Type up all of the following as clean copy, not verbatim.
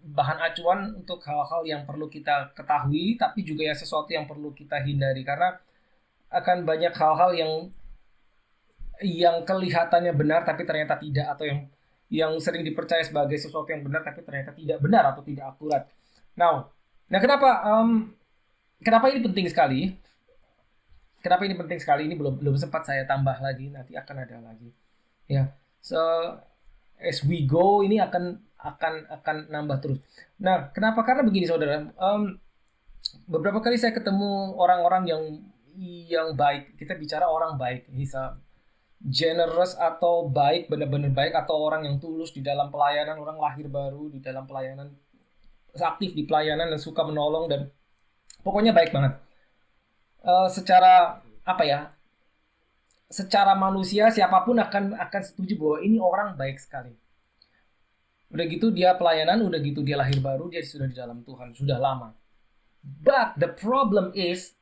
bahan acuan untuk hal-hal yang perlu kita ketahui, tapi juga ya sesuatu yang perlu kita hindari, karena akan banyak hal-hal yang kelihatannya benar tapi ternyata tidak, atau yang sering dipercaya sebagai sesuatu yang benar tapi ternyata tidak benar atau tidak akurat. Nah, kenapa ini penting sekali? Kenapa ini penting sekali? Ini belum belum sempat saya tambah lagi, nanti akan ada lagi. Ya, so as we go ini akan nambah terus. Nah, kenapa? Karena begini saudara, beberapa kali saya ketemu orang-orang yang baik. Kita bicara orang baik, bisa generous atau baik, benar-benar baik, atau orang yang tulus di dalam pelayanan, orang lahir baru di dalam pelayanan, aktif di pelayanan dan suka menolong, dan pokoknya baik banget. Secara apa ya? Secara manusia siapapun akan setuju bahwa ini orang baik sekali. Udah gitu dia pelayanan, udah gitu dia lahir baru, dia sudah di dalam Tuhan sudah lama. But the problem is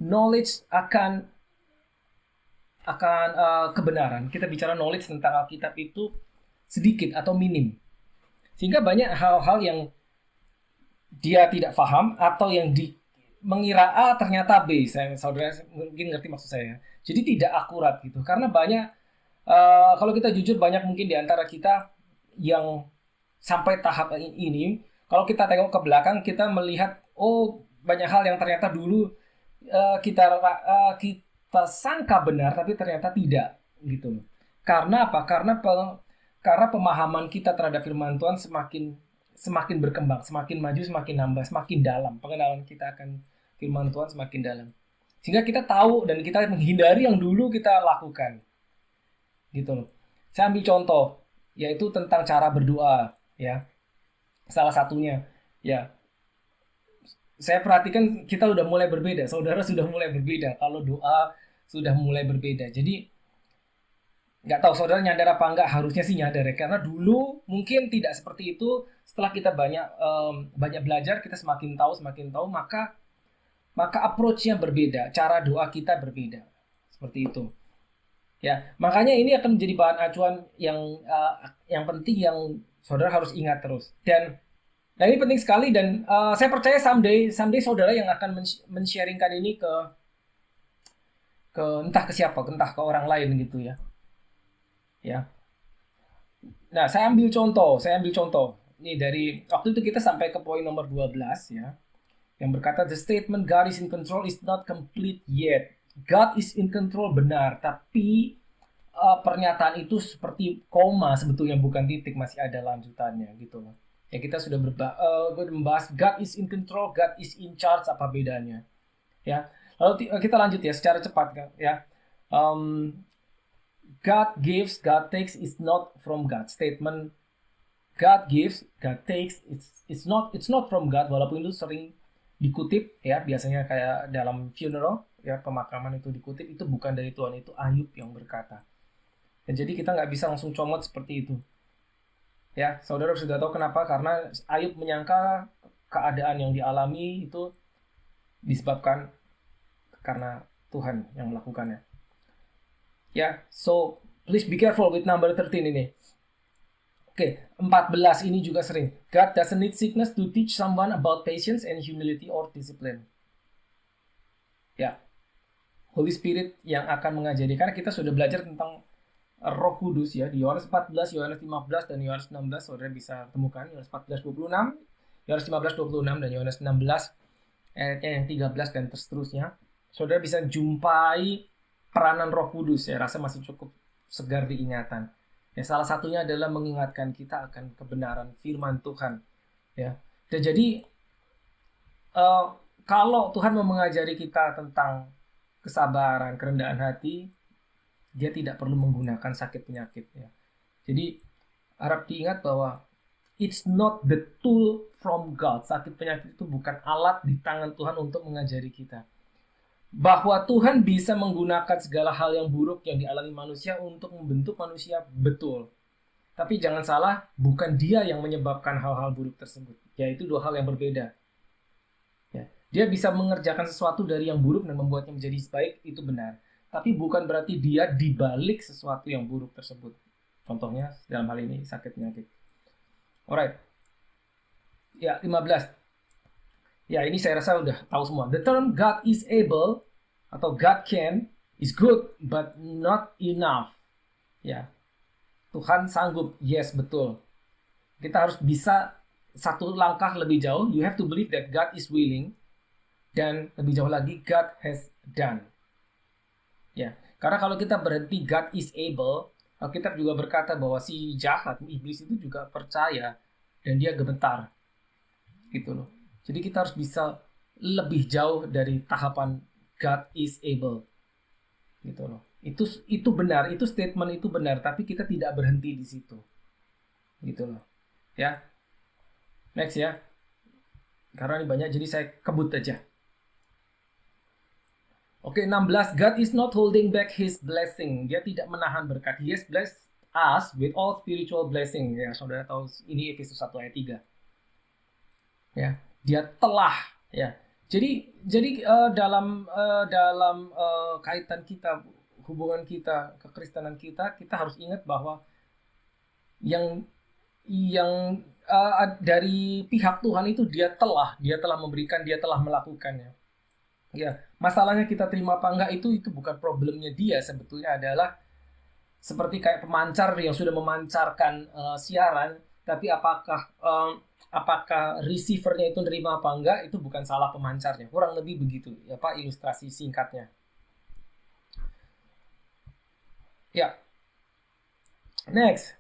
knowledge akan kebenaran. Kita bicara knowledge tentang Alkitab itu sedikit atau minim. Sehingga banyak hal-hal yang dia tidak paham atau yang mengira A ternyata B. Saudara mungkin ngerti maksud saya. Jadi tidak akurat gitu. Karena banyak, kalau kita jujur, banyak mungkin di antara kita yang sampai tahap ini, kalau kita tengok ke belakang, kita melihat, oh, banyak hal yang ternyata dulu kita sangka benar tapi ternyata tidak gitu. Karena apa? Karena pemahaman kita terhadap firman Tuhan semakin semakin berkembang, semakin maju, semakin nambah, semakin dalam. Pengenalan kita akan firman Tuhan semakin dalam. Sehingga kita tahu dan kita menghindari yang dulu kita lakukan. Gitu loh. Saya ambil contoh, yaitu tentang cara berdoa, ya. Salah satunya, ya. Saya perhatikan kita udah mulai berbeda, saudara sudah mulai berbeda kalau doa sudah mulai berbeda. Jadi nggak tahu saudara nyadar apa nggak, harusnya sih nyadar ya, karena dulu mungkin tidak seperti itu. Setelah kita banyak belajar, kita semakin tahu, maka approach-nya berbeda, cara doa kita berbeda, seperti itu. Ya, makanya ini akan menjadi bahan acuan yang penting, yang saudara harus ingat terus. Dan ini penting sekali, dan saya percaya someday saudara yang akan men-sharingkan ini ke entah ke siapa, entah ke orang lain gitu ya. Ya. Nah, saya ambil contoh. Ini dari waktu itu kita sampai ke poin nomor 12 ya. Yang berkata the statement God is in control is not complete yet. God is in control benar, tapi pernyataan itu seperti koma sebetulnya, bukan titik, masih ada lanjutannya gitu loh. Ya, kita sudah membahas God is in control, God is in charge, apa bedanya? Ya. Lalu kita lanjut ya secara cepat ya. God gives, God takes is not from God. Statement God gives, God takes, it's not from God, walaupun itu sering dikutip ya, biasanya kayak dalam funeral ya, pemakaman itu dikutip, itu bukan dari Tuhan, itu Ayub yang berkata. Dan jadi kita nggak bisa langsung comot seperti itu. Ya, saudara sudah tahu kenapa? Karena Ayub menyangka keadaan yang dialami itu disebabkan karena Tuhan yang melakukannya. Ya, so please be careful with number 13 ini. Oke, 14 ini juga sering. God doesn't need sickness to teach someone about patience and humility or discipline. Ya, Holy Spirit yang akan mengajari. Karena kita sudah belajar tentang Roh Kudus ya, di Yohanes 14, Yohanes 15, dan Yohanes 16, saudara bisa temukan. Yohanes 14, 26, Yohanes 15, 26, dan Yohanes 16, ayatnya yang 13 dan seterusnya. Saudara bisa jumpai peranan Roh Kudus, saya rasa masih cukup segar diingatan. Ya, salah satunya adalah mengingatkan kita akan kebenaran firman Tuhan. Ya, dan jadi kalau Tuhan mau mengajari kita tentang kesabaran, kerendahan hati, dia tidak perlu menggunakan sakit penyakit. Ya. Jadi harap diingat bahwa it's not the tool from God. Sakit penyakit itu bukan alat di tangan Tuhan untuk mengajari kita. Bahwa Tuhan bisa menggunakan segala hal yang buruk yang dialami manusia untuk membentuk manusia, betul. Tapi jangan salah, bukan dia yang menyebabkan hal-hal buruk tersebut. Yaitu dua hal yang berbeda. Ya. Dia bisa mengerjakan sesuatu dari yang buruk dan membuatnya menjadi baik, itu benar. Tapi bukan berarti dia dibalik sesuatu yang buruk tersebut. Contohnya dalam hal ini sakit penyakit. Alright. Ya, 15. Ya, ini saya rasa udah tahu semua. The term God is able atau God can is good but not enough. Ya. Tuhan sanggup. Yes, betul. Kita harus bisa satu langkah lebih jauh. You have to believe that God is willing. Dan lebih jauh lagi, God has done. Ya, karena kalau kita berhenti God is able, Alkitab juga berkata bahwa si jahat, iblis itu juga percaya dan dia gemetar. Gitu loh. Jadi kita harus bisa lebih jauh dari tahapan God is able. Gitu loh. Itu benar, itu statement itu benar, tapi kita tidak berhenti di situ. Gitu loh. Ya. Next ya. Karena ini banyak jadi saya kebut aja. Oke, 16. God is not holding back his blessing. Dia tidak menahan berkat. He has blessed us with all spiritual blessing. Ya, saudara tahu ini Efesus 1 ayat 3. Ya, dia telah ya. Jadi dalam kaitan kita, hubungan kita, kekristenan kita, kita harus ingat bahwa yang dari pihak Tuhan itu dia telah memberikan, dia telah melakukannya. Ya, masalahnya kita terima apa enggak itu bukan problemnya dia, sebetulnya adalah seperti kayak pemancar yang sudah memancarkan siaran, tapi apakah receivernya itu nerima apa enggak, itu bukan salah pemancarnya. Kurang lebih begitu, ya Pak, ilustrasi singkatnya. Ya. Next.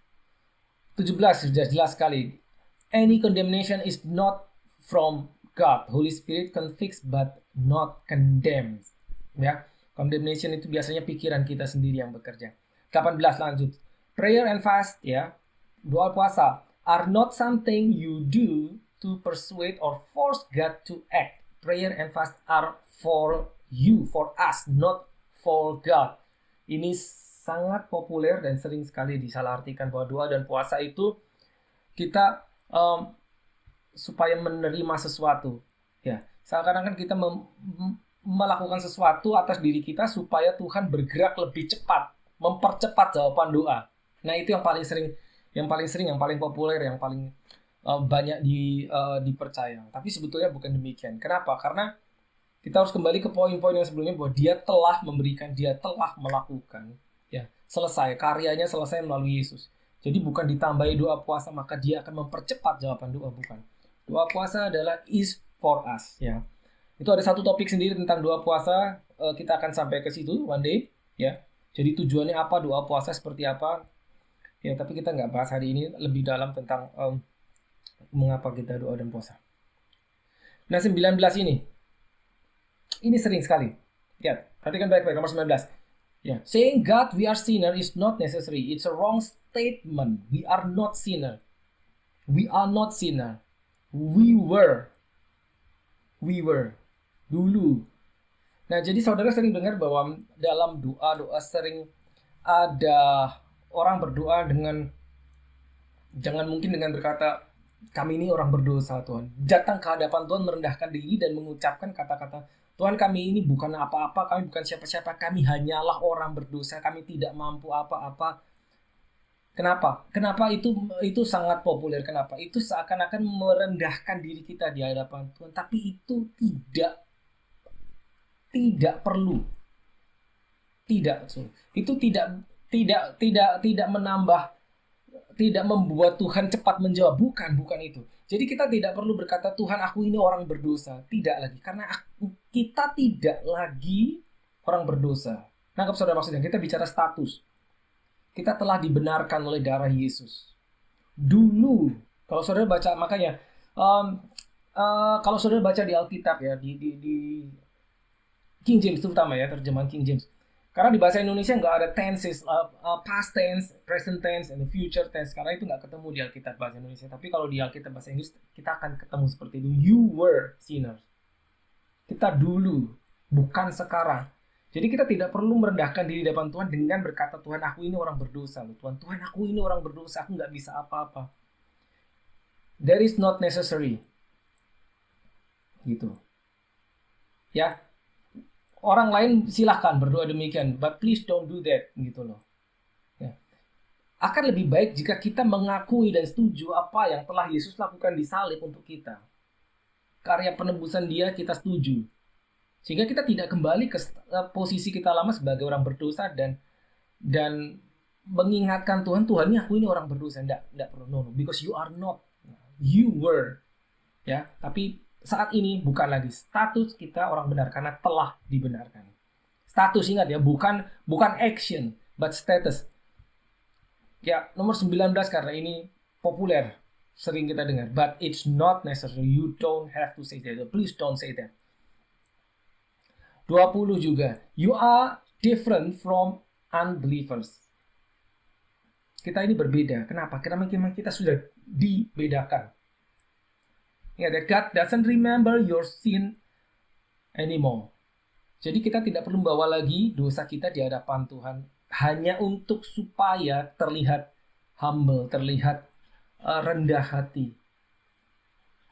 17 sudah jelas sekali. Any condemnation is not from God. Holy Spirit convicts but not condemns. Ya. Condemnation itu biasanya pikiran kita sendiri yang bekerja. 18 lanjut. Prayer and fast, ya. Doa puasa are not something you do to persuade or force God to act. Prayer and fast are for you, for us, not for God. Ini sangat populer dan sering sekali disalahartikan bahwa doa dan puasa itu kita supaya menerima sesuatu. Ya, seakan-akan kita melakukan sesuatu atas diri kita supaya Tuhan bergerak lebih cepat, mempercepat jawaban doa. Nah, itu yang paling sering, yang paling populer, yang paling banyak dipercaya. Tapi sebetulnya bukan demikian. Kenapa? Karena kita harus kembali ke poin-poin yang sebelumnya bahwa dia telah memberikan, dia telah melakukan. Ya, selesai, karyanya selesai melalui Yesus. Jadi bukan ditambahi doa puasa maka dia akan mempercepat jawaban doa, bukan. Doa puasa adalah is for us, ya. Itu ada satu topik sendiri tentang doa puasa, kita akan sampai ke situ one day, ya. Jadi tujuannya apa, doa puasa seperti apa? Ya, tapi kita nggak bahas hari ini lebih dalam tentang mengapa kita doa dan puasa. Nah, 19 ini. Ini sering sekali. Ya, perhatikan baik-baik nomor 19. Yeah. Saying God we are sinner is not necessary. It's a wrong statement. We are not sinner. We are not sinner. We were. Dulu. Nah, jadi saudara sering dengar bahwa dalam doa sering ada orang berdoa dengan mungkin dengan berkata, kami ini orang berdosa Tuhan. Datang ke hadapan Tuhan merendahkan diri dan mengucapkan kata-kata, Tuhan kami ini bukan apa-apa, kami bukan siapa-siapa, kami hanyalah orang berdosa, kami tidak mampu apa-apa. Kenapa? Kenapa itu sangat populer? Kenapa? Itu seakan-akan merendahkan diri kita di hadapan Tuhan, tapi itu tidak perlu. Itu tidak menambah, tidak membuat Tuhan cepat menjawab, bukan itu. Jadi kita tidak perlu berkata, Tuhan aku ini orang berdosa. Tidak lagi, karena kita tidak lagi orang berdosa. Nangkap saudara maksudnya? Kita bicara status. Kita telah dibenarkan oleh darah Yesus. Dulu, kalau saudara baca, makanya, kalau saudara baca di Alkitab ya, di King James terutama ya, terjemahan King James. Karena di bahasa Indonesia nggak ada tenses, past tense, present tense, and future tense. Karena itu nggak ketemu di Alkitab bahasa Indonesia. Tapi kalau di Alkitab bahasa Inggris, kita akan ketemu seperti itu. You were sinners. Kita dulu, bukan sekarang. Jadi kita tidak perlu merendahkan diri di depan Tuhan dengan berkata, Tuhan aku ini orang berdosa. Tuhan aku ini orang berdosa, aku nggak bisa apa-apa. That is not necessary. Gitu. Ya. Orang lain silahkan berdoa demikian, but please don't do that, gitu loh. Ya. Akan lebih baik jika kita mengakui dan setuju apa yang telah Yesus lakukan di salib untuk kita. Karya penebusan Dia kita setuju. Sehingga kita tidak kembali ke posisi kita lama sebagai orang berdosa dan mengingatkan Tuhan, Tuhan ini aku ini orang berdosa. Enggak perlu. No, because you are not. You were. Ya, tapi saat ini bukan lagi status kita orang benar karena telah dibenarkan. Status, ingat ya, bukan action, but status. Ya, nomor 19 karena ini populer, sering kita dengar. But it's not necessary. You don't have to say that. Please don't say that. 20 juga. You are different from unbelievers. Kita ini berbeda. Kenapa? Karena memang kita sudah dibedakan. Ingat ya, God doesn't remember your sin anymore. Jadi kita tidak perlu membawa lagi dosa kita di hadapan Tuhan hanya untuk supaya terlihat humble, terlihat rendah hati.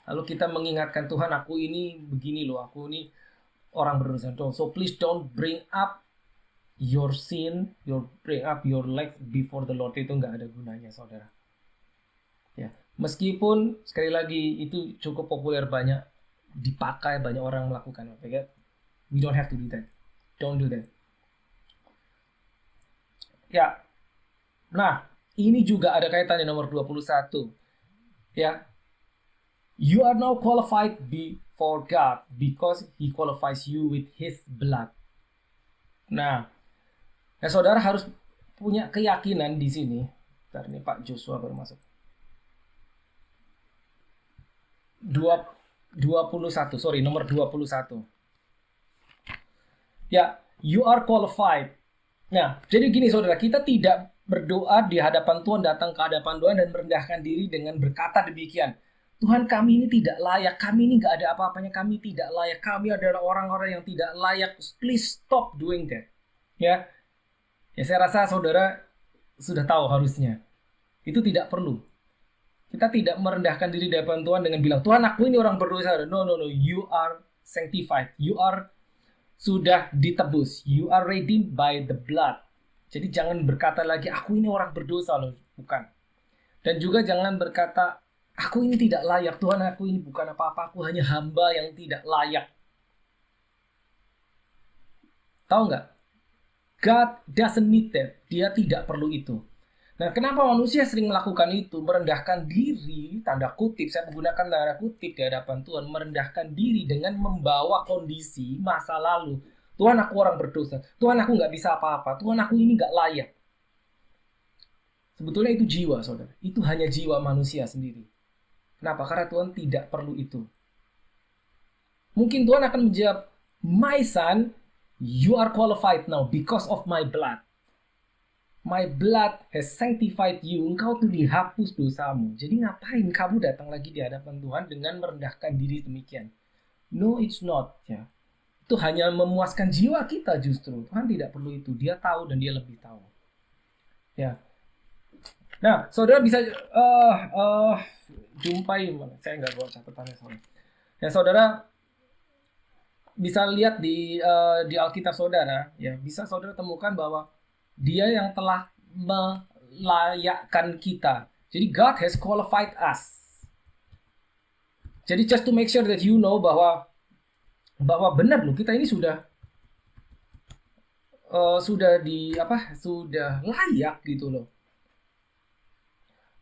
Lalu kita mengingatkan Tuhan, aku ini begini loh, aku ini orang berdosa. So please don't bring up your sin, bring up your life before the Lord. Itu nggak ada gunanya, saudara. Ya, meskipun sekali lagi itu cukup populer, banyak dipakai, banyak orang melakukan. We don't have to do that. Don't do that. Ya, nah ini juga ada kaitannya nomor 21. Ya, you are now qualified before God because He qualifies you with His blood. Nah, ya saudara harus punya keyakinan di sini. Bentar, ini Pak Joshua baru masuk. 21, nomor 21. Ya, you are qualified. Nah, jadi gini saudara, kita tidak berdoa di hadapan Tuhan, datang ke hadapan Tuhan dan merendahkan diri dengan berkata demikian. Tuhan, kami ini tidak layak, kami ini nggak ada apa-apanya, kami tidak layak, kami adalah orang-orang yang tidak layak. Please stop doing that. Ya, saya rasa saudara sudah tahu harusnya. Itu tidak perlu. Kita tidak merendahkan diri di hadapan Tuhan dengan bilang, Tuhan aku ini orang berdosa. No, you are sanctified. You are sudah ditebus. You are redeemed by the blood. Jadi jangan berkata lagi, aku ini orang berdosa loh. Bukan. Dan juga jangan berkata, aku ini tidak layak. Tuhan, aku ini bukan apa-apa. Aku hanya hamba yang tidak layak. Tahu nggak? God doesn't need that. Dia tidak perlu itu. Nah, kenapa manusia sering melakukan itu? Merendahkan diri, tanda kutip, saya menggunakan tanda kutip di hadapan Tuhan, merendahkan diri dengan membawa kondisi masa lalu. Tuhan, aku orang berdosa. Tuhan, aku nggak bisa apa-apa. Tuhan, aku ini nggak layak. Sebetulnya itu jiwa, saudara. Itu hanya jiwa manusia sendiri. Kenapa? Karena Tuhan tidak perlu itu. Mungkin Tuhan akan menjawab, my son, you are qualified now because of my blood. My blood has sanctified you. Engkau tuh dihapus dosamu. Jadi ngapain kamu datang lagi di hadapan Tuhan dengan merendahkan diri demikian? No, it's not. Ya. Itu hanya memuaskan jiwa kita justru. Tuhan tidak perlu itu. Dia tahu dan dia lebih tahu. Ya. Nah, saudara bisa jumpai. Saya nggak bawa catatannya soalnya. Ya, saudara bisa lihat di Alkitab saudara. Ya, bisa saudara temukan bahwa Dia yang telah melayakkan kita. Jadi God has qualified us. Jadi just to make sure that you know bahwa benar loh, kita ini sudah layak gitu loh.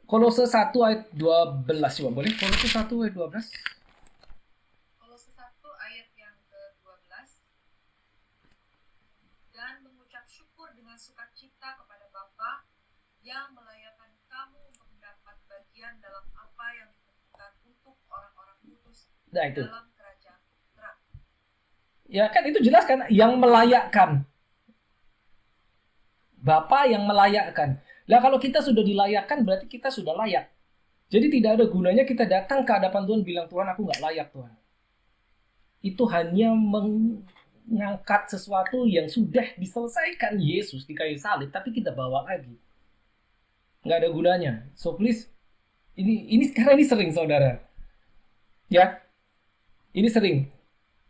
Kolose 1 ayat 12 coba boleh? Kolose 1 ayat 12. Kolose 1 ayat yang ke-12. Dan mengucap syukur dengan sukacita kepada Bapa yang melayakkan kamu untuk mendapat bagian dalam apa yang ditentukan untuk orang-orang kudus dalam kerajaan terang. Ya kan itu jelas kan, yang melayakkan. Bapa yang melayakkan. Lah kalau kita sudah dilayakkan berarti kita sudah layak. Jadi tidak ada gunanya kita datang ke hadapan Tuhan bilang, Tuhan aku nggak layak Tuhan. Itu hanya mengangkat sesuatu yang sudah diselesaikan Yesus di kayu salib, tapi kita bawa lagi. Nggak ada gunanya. So please, ini karena ini sering saudara. Ya, ini sering.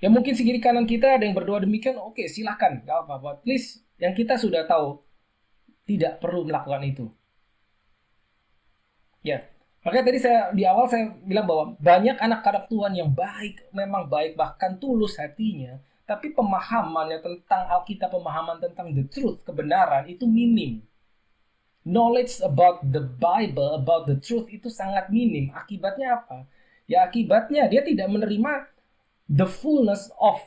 Ya mungkin di kiri kanan kita ada yang berdoa demikian, oke silakan, nggak apa-apa. Please, yang kita sudah tahu, tidak perlu melakukan itu. Ya, makanya tadi di awal saya bilang bahwa banyak anak-anak Tuhan yang baik, memang baik, bahkan tulus hatinya, tapi pemahamannya tentang Alkitab, pemahaman tentang the truth, kebenaran itu minim. Knowledge about the Bible, about the truth itu sangat minim. Akibatnya apa? Ya akibatnya dia tidak menerima the fullness of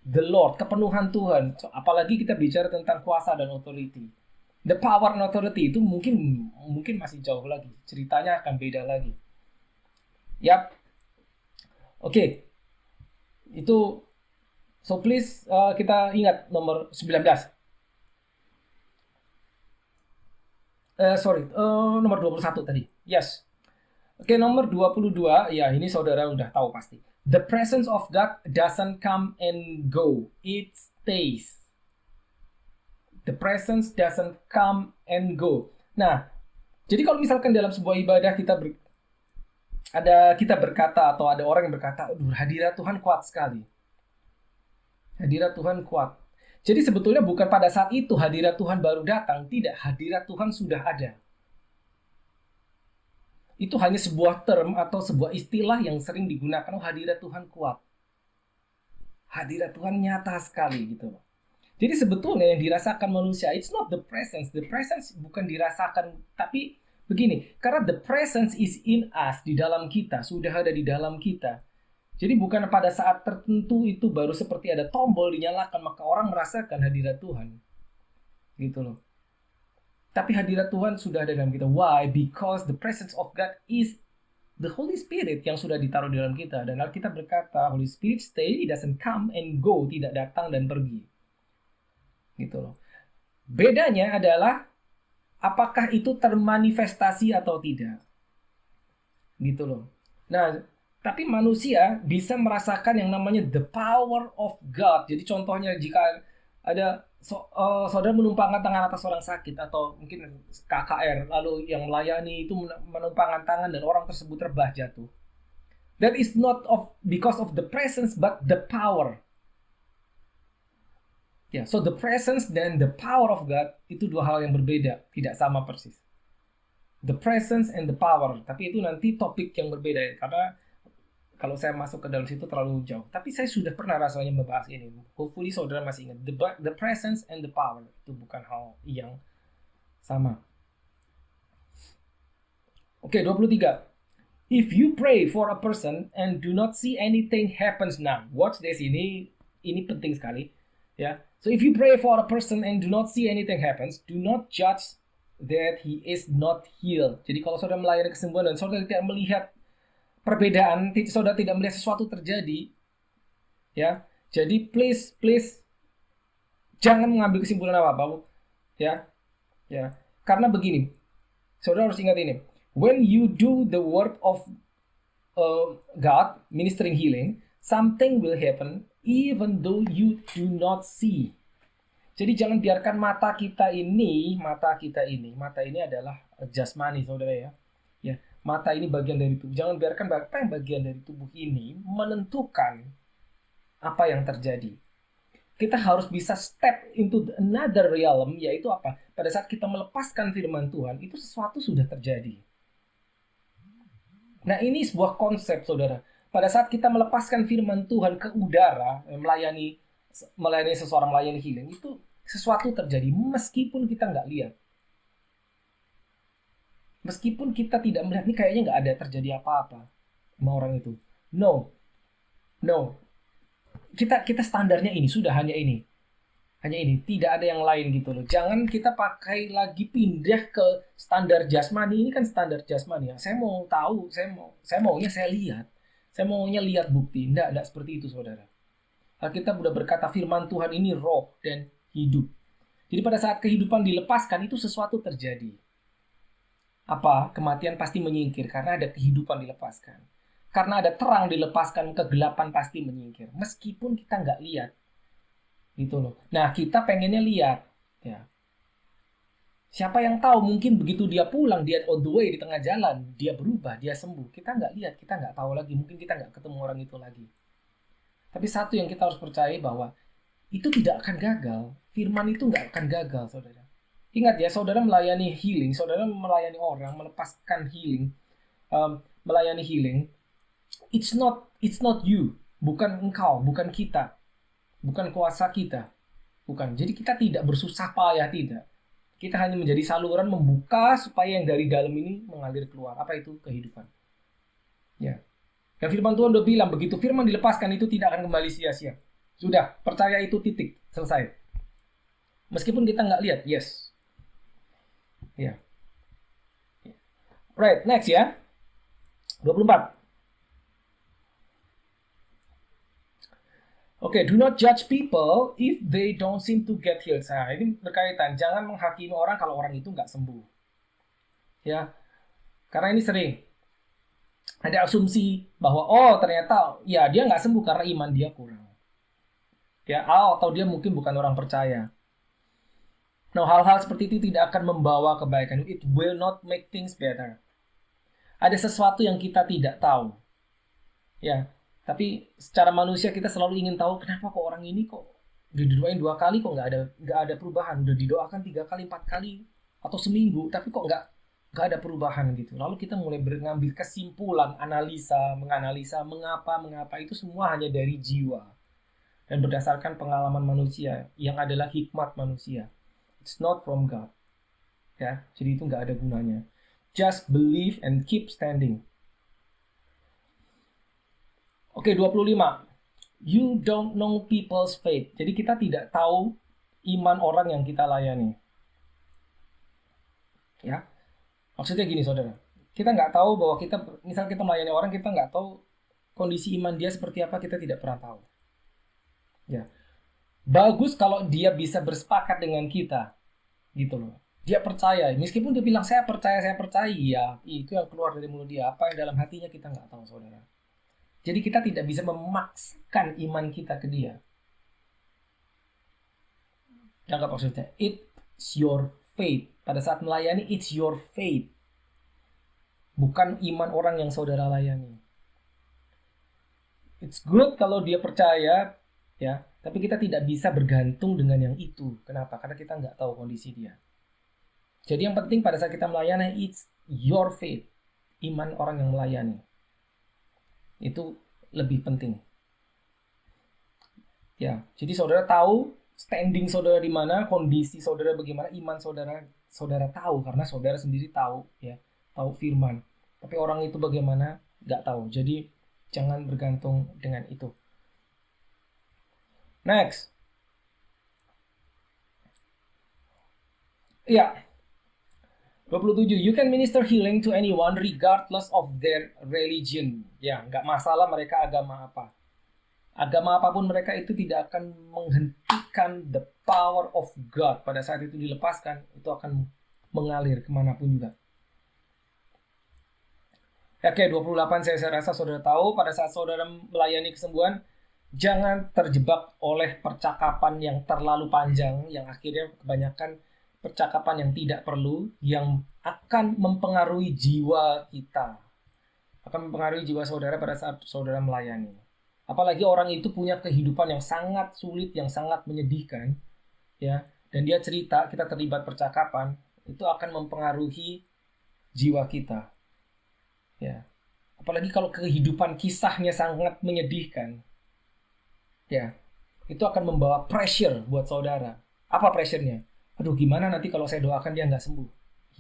the Lord, kepenuhan Tuhan. Apalagi kita bicara tentang kuasa dan authority. The power and authority itu mungkin masih jauh lagi. Ceritanya akan beda lagi. Yap. Oke. Itu so please kita ingat nomor 19. Nomor 21 tadi. Yes. Oke, nomor 22. Ya, ini saudara udah tahu pasti. The presence of God doesn't come and go. It stays. The presence doesn't come and go. Nah, jadi kalau misalkan dalam sebuah ibadah kita berkata atau ada orang yang berkata, hadirat Tuhan kuat sekali. Hadirat Tuhan kuat. Jadi sebetulnya bukan pada saat itu hadirat Tuhan baru datang, tidak, hadirat Tuhan sudah ada. Itu hanya sebuah term atau sebuah istilah yang sering digunakan, hadirat Tuhan kuat. Hadirat Tuhan nyata sekali gitu. Jadi sebetulnya yang dirasakan manusia, it's not the presence. The presence bukan dirasakan, tapi begini, karena the presence is in us, di dalam kita, sudah ada di dalam kita. Jadi bukan pada saat tertentu itu baru seperti ada tombol dinyalakan, maka orang merasakan hadirat Tuhan. Gitu loh. Tapi hadirat Tuhan sudah ada dalam kita. Why? Because the presence of God is the Holy Spirit yang sudah ditaruh di dalam kita. Dan Alkitab berkata, Holy Spirit stay, it doesn't come and go, tidak datang dan pergi. Gitu loh. Bedanya adalah apakah itu termanifestasi atau tidak. Gitu loh. Nah, tapi manusia bisa merasakan yang namanya the power of God. Jadi contohnya jika ada saudara menumpangkan tangan atas orang sakit atau mungkin KKR, lalu yang melayani itu menumpangkan tangan dan orang tersebut rebah jatuh. That is not because of the presence but the power. Ya, so the presence dan the power of God itu dua hal yang berbeda, tidak sama persis. The presence and the power, tapi itu nanti topik yang berbeda karena kalau saya masuk ke dalam situ terlalu jauh. Tapi saya sudah pernah rasanya membahas ini. Hopefully saudara masih ingat. The presence and the power itu bukan hal yang sama. Oke, 23. If you pray for a person and do not see anything happens now. Watch this, ini penting sekali. Ya. So if you pray for a person and do not see anything happens, do not judge that he is not healed. Jadi kalau saudara melayani kesembuhan dan saudara tidak melihat perbedaan, saudara tidak melihat sesuatu terjadi, ya. Jadi please jangan mengambil kesimpulan apa-apa, ya. Ya. Karena begini, saudara harus ingat ini. When you do the work of God, ministering healing, something will happen even though you do not see. Jadi jangan biarkan mata ini adalah jasmani, saudara ya. Ya, mata ini bagian dari tubuh. Jangan biarkan apa yang bagian dari tubuh ini menentukan apa yang terjadi. Kita harus bisa step into another realm, yaitu apa? Pada saat kita melepaskan firman Tuhan, itu sesuatu sudah terjadi. Nah, ini sebuah konsep, saudara. Pada saat kita melepaskan firman Tuhan ke udara, melayani seseorang, melayani healing, itu sesuatu terjadi meskipun kita nggak lihat. Meskipun kita tidak melihat, ini kayaknya nggak ada terjadi apa-apa sama orang itu. No. Kita standarnya ini, sudah hanya ini. Hanya ini, tidak ada yang lain gitu loh. Jangan kita pakai lagi pindah ke standar jasmani. Ini kan standar jasmani ya. Saya mau tahu, saya maunya saya lihat. Saya maunya lihat bukti. Enggak seperti itu, saudara. Alkitab udah berkata firman Tuhan ini roh dan hidup. Jadi pada saat kehidupan dilepaskan, itu sesuatu terjadi. Apa? Kematian pasti menyingkir karena ada kehidupan dilepaskan. Karena ada terang dilepaskan, kegelapan pasti menyingkir. Meskipun kita nggak lihat. Gitu loh. Nah, kita pengennya lihat. Ya. Siapa yang tahu, mungkin begitu dia pulang, dia on the way di tengah jalan, dia berubah, dia sembuh. Kita nggak lihat, kita nggak tahu lagi. Mungkin kita nggak ketemu orang itu lagi. Tapi satu yang kita harus percaya bahwa itu tidak akan gagal. Firman itu nggak akan gagal, saudara. Ingat ya, saudara melayani healing, saudara melayani orang, melepaskan healing, melayani healing. It's not you, bukan engkau, bukan kita, bukan kuasa kita, bukan. Jadi kita tidak bersusah payah, tidak. Kita hanya menjadi saluran membuka supaya yang dari dalam ini mengalir keluar. Apa itu? Kehidupan. Ya. Dan firman Tuhan udah bilang, begitu firman dilepaskan itu tidak akan kembali sia-sia. Sudah, percaya itu, titik, selesai. Meskipun kita nggak lihat, yes. Ya. Right, next ya. 24. Oke, do not judge people if they don't seem to get healed. Nah, ini berkaitan. Jangan menghakimi orang kalau orang itu nggak sembuh. Ya, karena ini sering ada asumsi bahwa ternyata ya dia nggak sembuh karena iman dia kurang. Ya, atau dia mungkin bukan orang percaya. Nah, hal-hal seperti itu tidak akan membawa kebaikan. It will not make things better. Ada sesuatu yang kita tidak tahu. Ya, tapi secara manusia kita selalu ingin tahu kenapa kok orang ini kok didoain 2 kali kok nggak ada perubahan, udah didoakan 3 kali 4 kali atau seminggu tapi kok nggak ada perubahan gitu. Lalu kita mulai mengambil kesimpulan, menganalisa mengapa itu semua hanya dari jiwa dan berdasarkan pengalaman manusia yang adalah hikmat manusia. It's not from God. Ya, jadi itu nggak ada gunanya. Just believe and keep standing. Oke, 25. You don't know people's faith. Jadi kita tidak tahu iman orang yang kita layani. Ya, maksudnya gini saudara. Kita nggak tahu bahwa misal kita melayani orang, kita nggak tahu kondisi iman dia seperti apa, kita tidak pernah tahu. Ya, bagus kalau dia bisa bersepakat dengan kita, gitu loh. Dia percaya, meskipun dia bilang saya percaya, ya itu yang keluar dari mulut dia. Apa yang dalam hatinya kita nggak tahu saudara. Jadi kita tidak bisa memaksakan iman kita ke dia. Jangan maksudnya, it's your faith. Pada saat melayani, it's your faith. Bukan iman orang yang saudara layani. It's good kalau dia percaya, ya. Tapi kita tidak bisa bergantung dengan yang itu. Kenapa? Karena kita nggak tahu kondisi dia. Jadi yang penting pada saat kita melayani, it's your faith. Iman orang yang melayani. Itu lebih penting. Ya, jadi saudara tahu standing saudara di mana, kondisi saudara bagaimana, iman saudara tahu karena saudara sendiri tahu, ya, tahu firman. Tapi orang itu bagaimana, nggak tahu. Jadi jangan bergantung dengan itu. Next. Ya. 27. You can minister healing to anyone regardless of their religion. Ya, nggak masalah mereka agama apa. Agama apapun mereka itu tidak akan menghentikan the power of God. Pada saat itu dilepaskan, itu akan mengalir kemanapun juga. Oke, 28 saya rasa saudara tahu, pada saat saudara melayani kesembuhan, jangan terjebak oleh percakapan yang terlalu panjang, yang akhirnya kebanyakan percakapan yang tidak perlu, yang akan mempengaruhi jiwa kita. Akan mempengaruhi jiwa saudara pada saat saudara melayani. Apalagi orang itu punya kehidupan yang sangat sulit, yang sangat menyedihkan, ya. Dan dia cerita, kita terlibat percakapan, itu akan mempengaruhi jiwa kita. Ya. Apalagi kalau kehidupan kisahnya sangat menyedihkan, ya. Itu akan membawa pressure buat saudara. Apa pressure-nya? Aduh, gimana nanti kalau saya doakan dia nggak sembuh?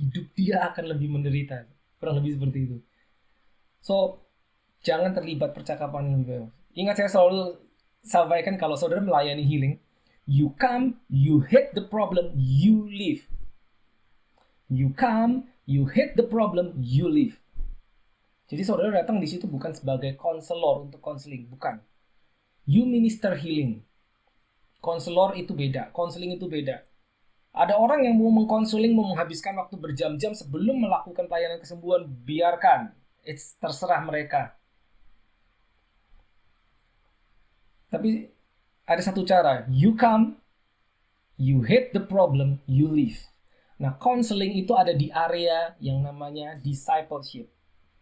Hidup dia akan lebih menderita. Kurang lebih seperti itu. So, jangan terlibat percakapan lebih. Ingat, saya selalu sampaikan kalau saudara melayani healing, you come, you hit the problem, you leave. You come, you hit the problem, you leave. Jadi saudara datang di situ bukan sebagai konselor untuk konseling, bukan. You minister healing. Konselor itu beda, konseling itu beda. Ada orang yang mau mengkonseling, mau menghabiskan waktu berjam-jam sebelum melakukan pelayanan kesembuhan, biarkan. It's terserah mereka. Tapi ada satu cara, you come, you hit the problem, you leave. Nah, counseling itu ada di area yang namanya discipleship,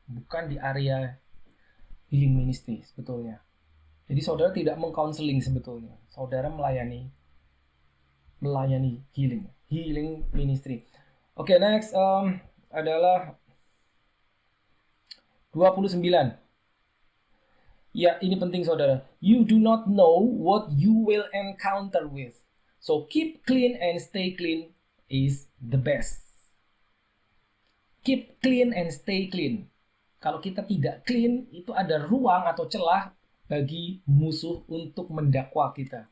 bukan di area healing ministry sebetulnya. Jadi saudara tidak mengcounseling sebetulnya, saudara melayani healing. healing ministry. Oke, next adalah 29. Ya, ini penting saudara. You do not know what you will encounter with. So keep clean and stay clean is the best. Keep clean and stay clean. Kalau kita tidak clean, itu ada ruang atau celah bagi musuh untuk mendakwa kita.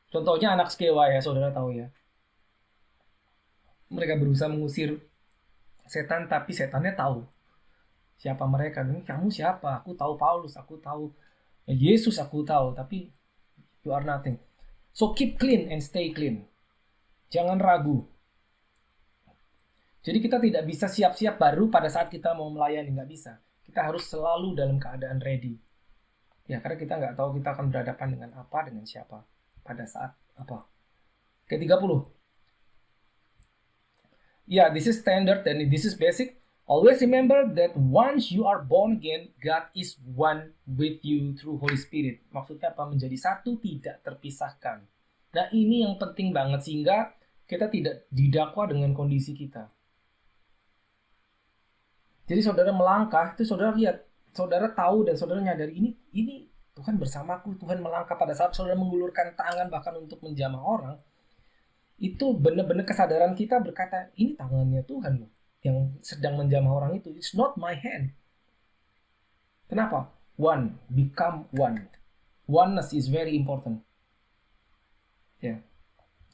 Contohnya anak Skewa ya, saudara tahu ya. Mereka berusaha mengusir setan, tapi setannya tahu siapa mereka. Kamu siapa? Aku tahu Paulus, aku tahu Yesus, aku tahu, tapi you are nothing. So keep clean and stay clean. Jangan ragu. Jadi kita tidak bisa siap-siap baru pada saat kita mau melayani, nggak bisa. Kita harus selalu dalam keadaan ready. Ya, karena kita nggak tahu kita akan berhadapan dengan apa, dengan siapa, pada saat apa. Oke, 30. Yeah, this is standard and this is basic. Always remember that once you are born again, God is one with you through Holy Spirit. Maksudnya apa? Menjadi satu, tidak terpisahkan. Nah, ini yang penting banget sehingga kita tidak didakwa dengan kondisi kita. Jadi saudara melangkah, itu saudara lihat, saudara tahu dan saudara nyadari ini Tuhan bersamaku, Tuhan melangkah pada saat saudara mengulurkan tangan bahkan untuk menjamah orang. Itu benar-benar kesadaran kita berkata, ini tangannya Tuhan loh yang sedang menjamah orang itu. It's not my hand. Kenapa? One, become one. Oneness is very important. Ya. Yeah.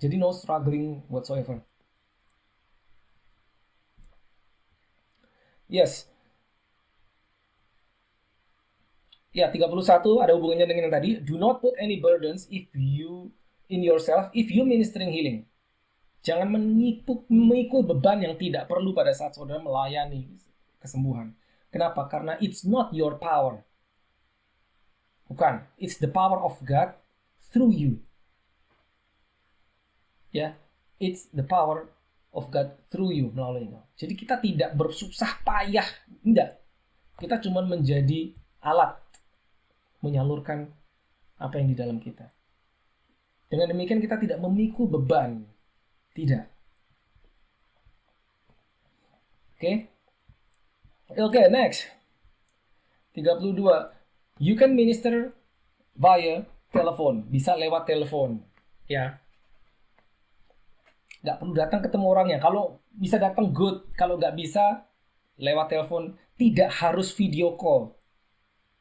Jadi no struggling whatsoever. Yes. Ya, 31 ada hubungannya dengan yang tadi. Do not put any burdens in yourself if you ministering healing. Jangan memikul beban yang tidak perlu pada saat saudara melayani kesembuhan. Kenapa? Karena it's not your power. Bukan. It's the power of God through you. Ya, it's the power of God through you melalui itu. Jadi kita tidak bersusah payah, enggak. Kita cuma menjadi alat menyalurkan apa yang di dalam kita. Dengan demikian kita tidak memikul beban. Tidak. Oke, next. 32. You can minister via telepon. Bisa lewat telepon. Ya. Nggak perlu datang ketemu orangnya. Kalau bisa datang good. Kalau nggak bisa, lewat telepon. Tidak harus video call.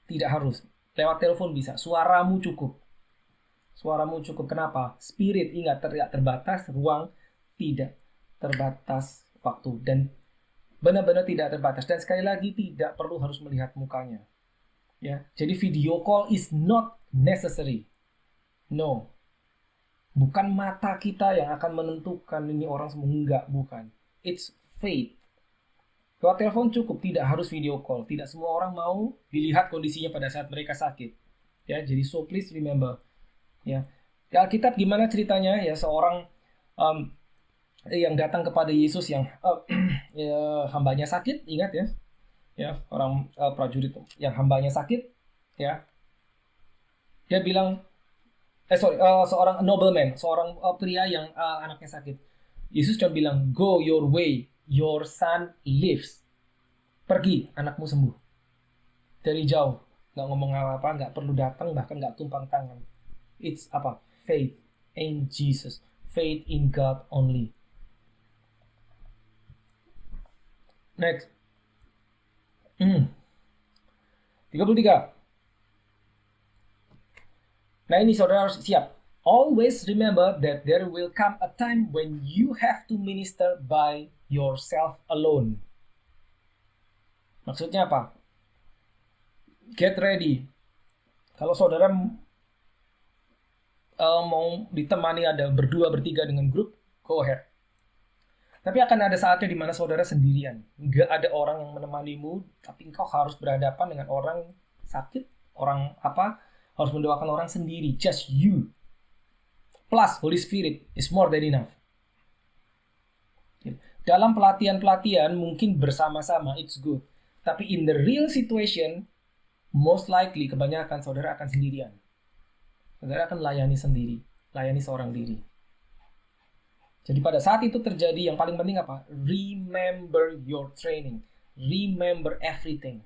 Tidak harus. Lewat telepon bisa. Suaramu cukup. Suaramu cukup. Kenapa? Spirit, ingat, tidak terbatas. Ruang, tidak terbatas. Waktu. Dan benar-benar tidak terbatas. Dan sekali lagi, tidak perlu harus melihat mukanya. Ya. Jadi video call is not necessary. No. Bukan mata kita yang akan menentukan ini orang semua. Enggak, bukan. It's faith. Lewat telepon cukup, tidak harus video call. Tidak semua orang mau dilihat kondisinya pada saat mereka sakit. Ya, jadi so please remember. Ya, Alkitab gimana ceritanya? Ya, seorang yang datang kepada Yesus yang ya, hambanya sakit, ingat ya. Ya, orang prajurit yang hambanya sakit, ya. Dia bilang seorang nobleman, seorang pria yang anaknya sakit. Yesus cuma bilang, go your way, your son lives. Pergi, anakmu sembuh. Dari jauh, nggak ngomong apa-apa, nggak perlu datang, bahkan nggak tumpang tangan. It's apa? Faith in Jesus, faith in God only. Next. 33. Nah ini saudara harus siap. Always remember that there will come a time when you have to minister by yourself alone. Maksudnya apa? Get ready. Kalau saudara mau ditemani ada berdua, bertiga dengan grup, go ahead. Tapi akan ada saatnya di mana saudara sendirian. Nggak ada orang yang menemanimu, tapi engkau harus berhadapan dengan orang sakit, orang harus mendoakan orang sendiri, just you. Plus Holy Spirit is more than enough. Dalam pelatihan-pelatihan mungkin bersama-sama, it's good. Tapi in the real situation, most likely kebanyakan saudara akan sendirian. Saudara akan layani sendiri, layani seorang diri. Jadi pada saat itu terjadi, yang paling penting apa? Remember your training. Remember everything.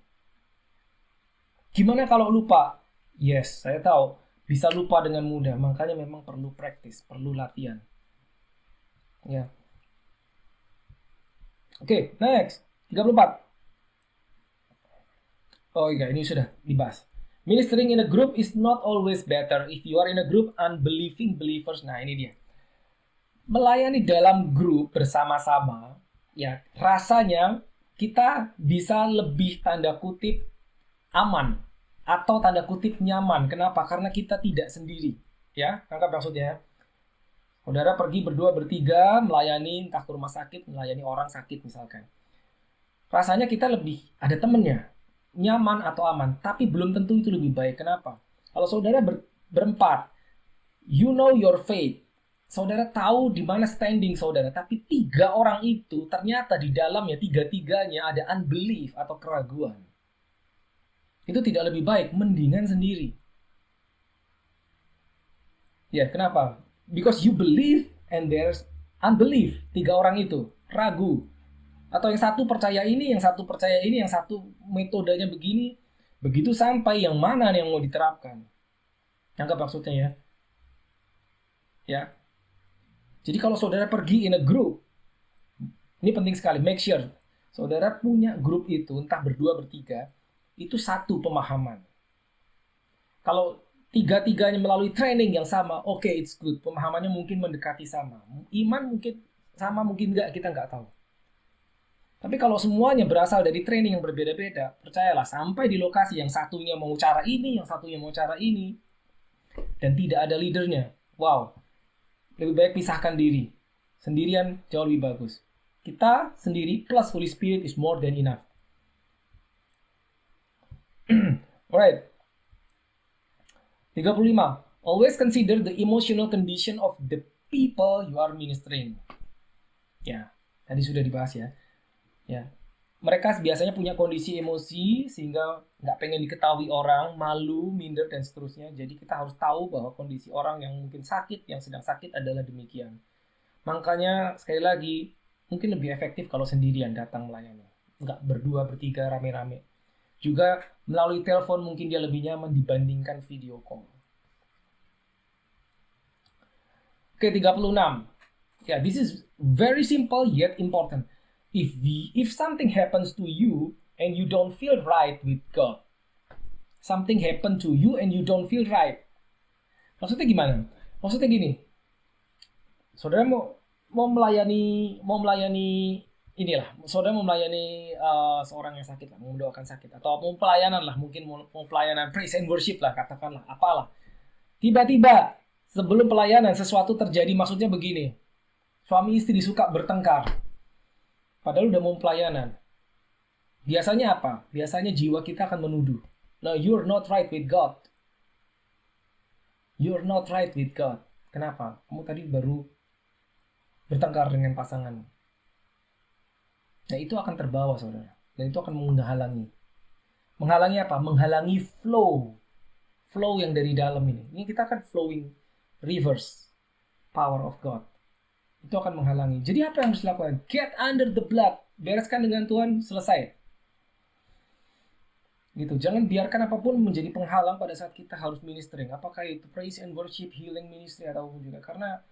Gimana kalau lupa? Yes, saya tahu. Bisa lupa dengan mudah. Makanya memang perlu practice, perlu latihan. Ya. Oke, next. 34. Oh iya, ini sudah dibahas. Ministering in a group is not always better if you are in a group unbelieving believers. Nah, ini dia. Melayani dalam grup bersama-sama, ya rasanya kita bisa lebih tanda kutip aman atau tanda kutip nyaman. Kenapa? Karena kita tidak sendiri. Ya, tangkap maksudnya. Saudara pergi berdua bertiga melayani entah ke rumah sakit, melayani orang sakit misalkan. Rasanya kita lebih ada temennya, nyaman atau aman, tapi belum tentu itu lebih baik. Kenapa? Kalau saudara berempat, you know your faith, saudara tahu di mana standing saudara, tapi 3 orang itu ternyata di dalamnya tiga-tiganya ada unbelief atau keraguan. Itu tidak lebih baik, mendingan sendiri. Ya, kenapa? Because you believe and there's unbelief. 3 orang itu ragu. Atau yang satu percaya ini, yang satu percaya ini, yang satu metodenya begini. Begitu sampai yang mana yang mau diterapkan. Anggap maksudnya ya. Ya. Jadi kalau saudara pergi in a group, ini penting sekali, make sure saudara punya grup itu, entah berdua bertiga, itu satu pemahaman. Kalau tiga-tiganya melalui training yang sama, oke, it's good. Pemahamannya mungkin mendekati sama. Iman mungkin sama, mungkin enggak, kita nggak tahu. Tapi kalau semuanya berasal dari training yang berbeda-beda, percayalah sampai di lokasi yang satunya mau cara ini, yang satunya mau cara ini, dan tidak ada leadernya. Wow, lebih baik pisahkan diri. Sendirian jauh lebih bagus. Kita sendiri plus Holy Spirit is more than enough. Alright. 35. Always consider the emotional condition of the people you are ministering. Ya, tadi sudah dibahas ya. Ya, mereka biasanya punya kondisi emosi sehingga nggak pengen diketahui orang, malu, minder dan seterusnya. Jadi kita harus tahu bahwa kondisi orang yang mungkin sakit, yang sedang sakit adalah demikian. Makanya sekali lagi mungkin lebih efektif kalau sendirian datang melayani, nggak berdua bertiga rame-rame. Juga melalui telepon mungkin dia lebih nyaman dibandingkan video call. Oke, 36. Ya, this is very simple yet important. If something happens to you and you don't feel right with God, something happen to you and you don't feel right. Maksudnya gimana? Maksudnya gini, saudara mau melayani inilah, saudara mau melayani seorang yang sakit lah, mau mendoakan sakit, atau mau pelayanan lah, mungkin mau pelayanan praise and worship lah, katakanlah, apalah. Tiba-tiba sebelum pelayanan sesuatu terjadi, maksudnya begini, suami istri suka bertengkar. Padahal udah mau pelayanan. Biasanya apa? Biasanya jiwa kita akan menuduh. No, you're not right with God. You're not right with God. Kenapa? Kamu tadi baru bertengkar dengan pasangan. Nah, itu akan terbawa, saudara. Dan itu akan menghalangi. Menghalangi apa? Menghalangi flow. Flow yang dari dalam ini. Ini kita akan flowing rivers. Power of God. Itu akan menghalangi. Jadi apa yang harus dilakukan? Get under the blood. Bereskan dengan Tuhan, selesai. Gitu. Jangan biarkan apapun menjadi penghalang pada saat kita harus ministering. Apakah itu praise and worship, healing ministry, atau juga. Karena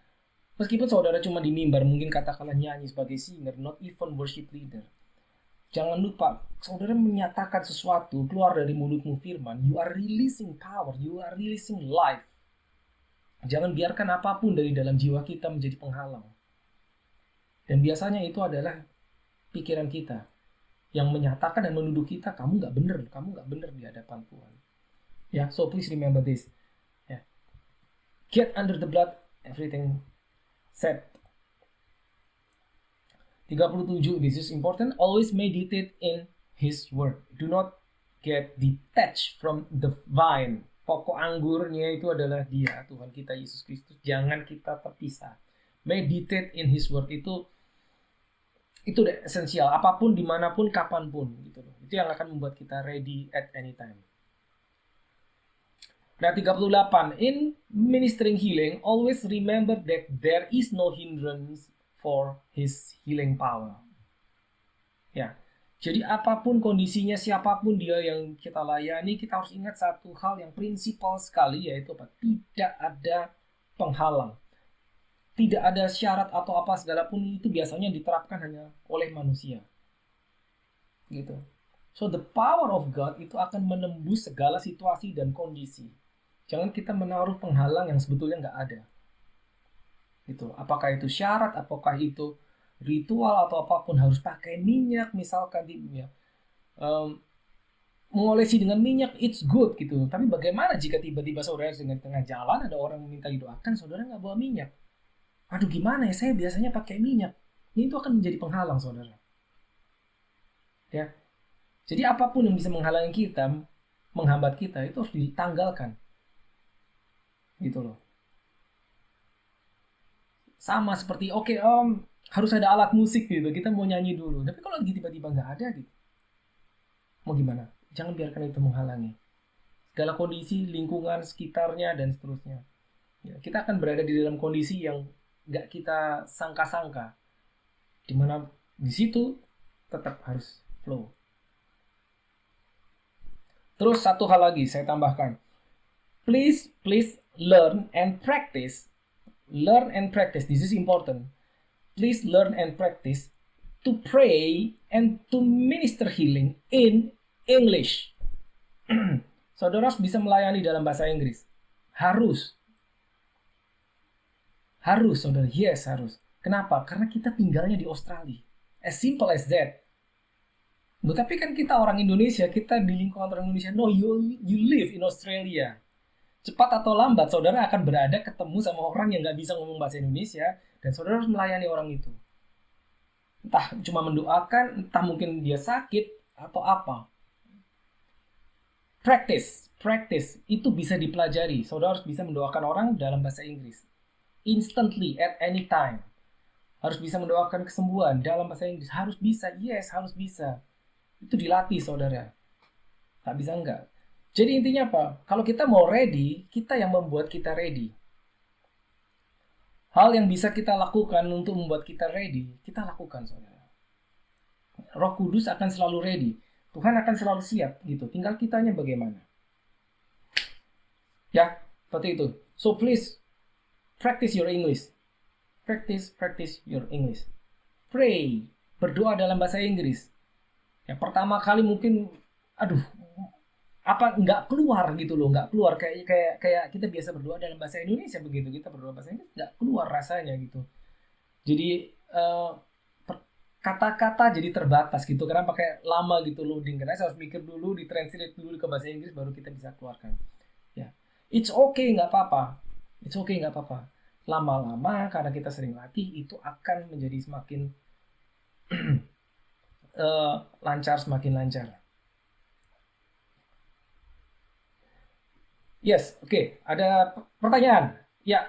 meskipun saudara cuma di mimbar, mungkin katakanlah nyanyi sebagai singer, not even worship leader. Jangan lupa, saudara menyatakan sesuatu, keluar dari mulutmu firman, you are releasing power, you are releasing life. Jangan biarkan apapun dari dalam jiwa kita menjadi penghalang. Dan biasanya itu adalah pikiran kita yang menyatakan dan menuduh kita, kamu nggak benar di hadapan Tuhan. Ya, so please remember this. Ya. Get under the blood, everything set. 37, this is important. Always meditate in His word. Do not get detached from the vine. Pokok anggurnya itu adalah Dia, Tuhan kita Yesus Kristus. Jangan kita terpisah. Meditate in His word itu esensial. Apapun, dimanapun, kapanpun. Gitu. Itu yang akan membuat kita ready at any time. Nah, 38. In ministering healing, always remember that there is no hindrance for His healing power. Ya, jadi apapun kondisinya, siapapun dia yang kita layani, kita harus ingat satu hal yang prinsipal sekali, yaitu apa? Tidak ada penghalang. Tidak ada syarat atau apa segala pun, itu biasanya diterapkan hanya oleh manusia. Gitu. So the power of God itu akan menembus segala situasi dan kondisi. Jangan kita menaruh penghalang yang sebetulnya nggak ada. Gitu. Apakah itu syarat, apakah itu ritual atau apapun, harus pakai minyak misalkan ya. Mengolesi dengan minyak it's good gitu. Tapi bagaimana jika tiba-tiba saudara dengan tengah jalan ada orang meminta didoakan, saudara nggak bawa minyak? Aduh gimana ya, saya biasanya pakai minyak. Ini itu akan menjadi penghalang saudara. Ya. Jadi apapun yang bisa menghalangi kita, menghambat kita, itu harus ditanggalkan. Gitu loh. Sama seperti harus ada alat musik gitu, kita mau nyanyi dulu. Tapi kalau lagi tiba-tiba nggak ada gitu, mau gimana? Jangan biarkan itu menghalangi. Segala kondisi, lingkungan, sekitarnya, dan seterusnya. Ya, kita akan berada di dalam kondisi yang nggak kita sangka-sangka. Dimana di situ tetap harus flow. Terus satu hal lagi saya tambahkan. Please learn and practice. Learn and practice. This is important. Please learn and practice to pray and to minister healing in English. Saudara harus bisa melayani dalam bahasa Inggris. Harus, saudara. Yes, harus. Kenapa? Karena kita tinggalnya di Australia. As simple as that. Tapi kan kita orang Indonesia, kita di lingkungan orang Indonesia. No, you live in Australia. Cepat atau lambat, saudara akan berada ketemu sama orang yang nggak bisa ngomong bahasa Indonesia, dan saudara harus melayani orang itu. Entah cuma mendoakan, entah mungkin dia sakit, atau apa. Practice itu bisa dipelajari. Saudara harus bisa mendoakan orang dalam bahasa Inggris. Instantly, at any time. Harus bisa mendoakan kesembuhan dalam bahasa Inggris. Harus bisa, yes, harus bisa. Itu dilatih, saudara. Tak bisa enggak. Jadi intinya apa? Kalau kita mau ready, kita yang membuat kita ready. Hal yang bisa kita lakukan untuk membuat kita ready, kita lakukan, saudara. Roh Kudus akan selalu ready. Tuhan akan selalu siap, gitu. Tinggal kitanya bagaimana. Ya, seperti itu. So please, practice your English. Practice your English. Pray, berdoa dalam bahasa Inggris. Ya, pertama kali mungkin, nggak keluar gitu loh, nggak keluar kayak kita biasa berdoa dalam bahasa Indonesia begitu, kita berdoa bahasa Inggris nggak keluar rasanya gitu. Jadi kata-kata jadi terbatas gitu, karena pakai lama gitu loading, karena saya harus mikir dulu, ditranslate dulu ke bahasa Inggris baru kita bisa keluarkan. Ya, it's okay, nggak apa-apa. Lama-lama karena kita sering latih itu akan menjadi semakin semakin lancar. Yes, oke. Ada pertanyaan? Ya,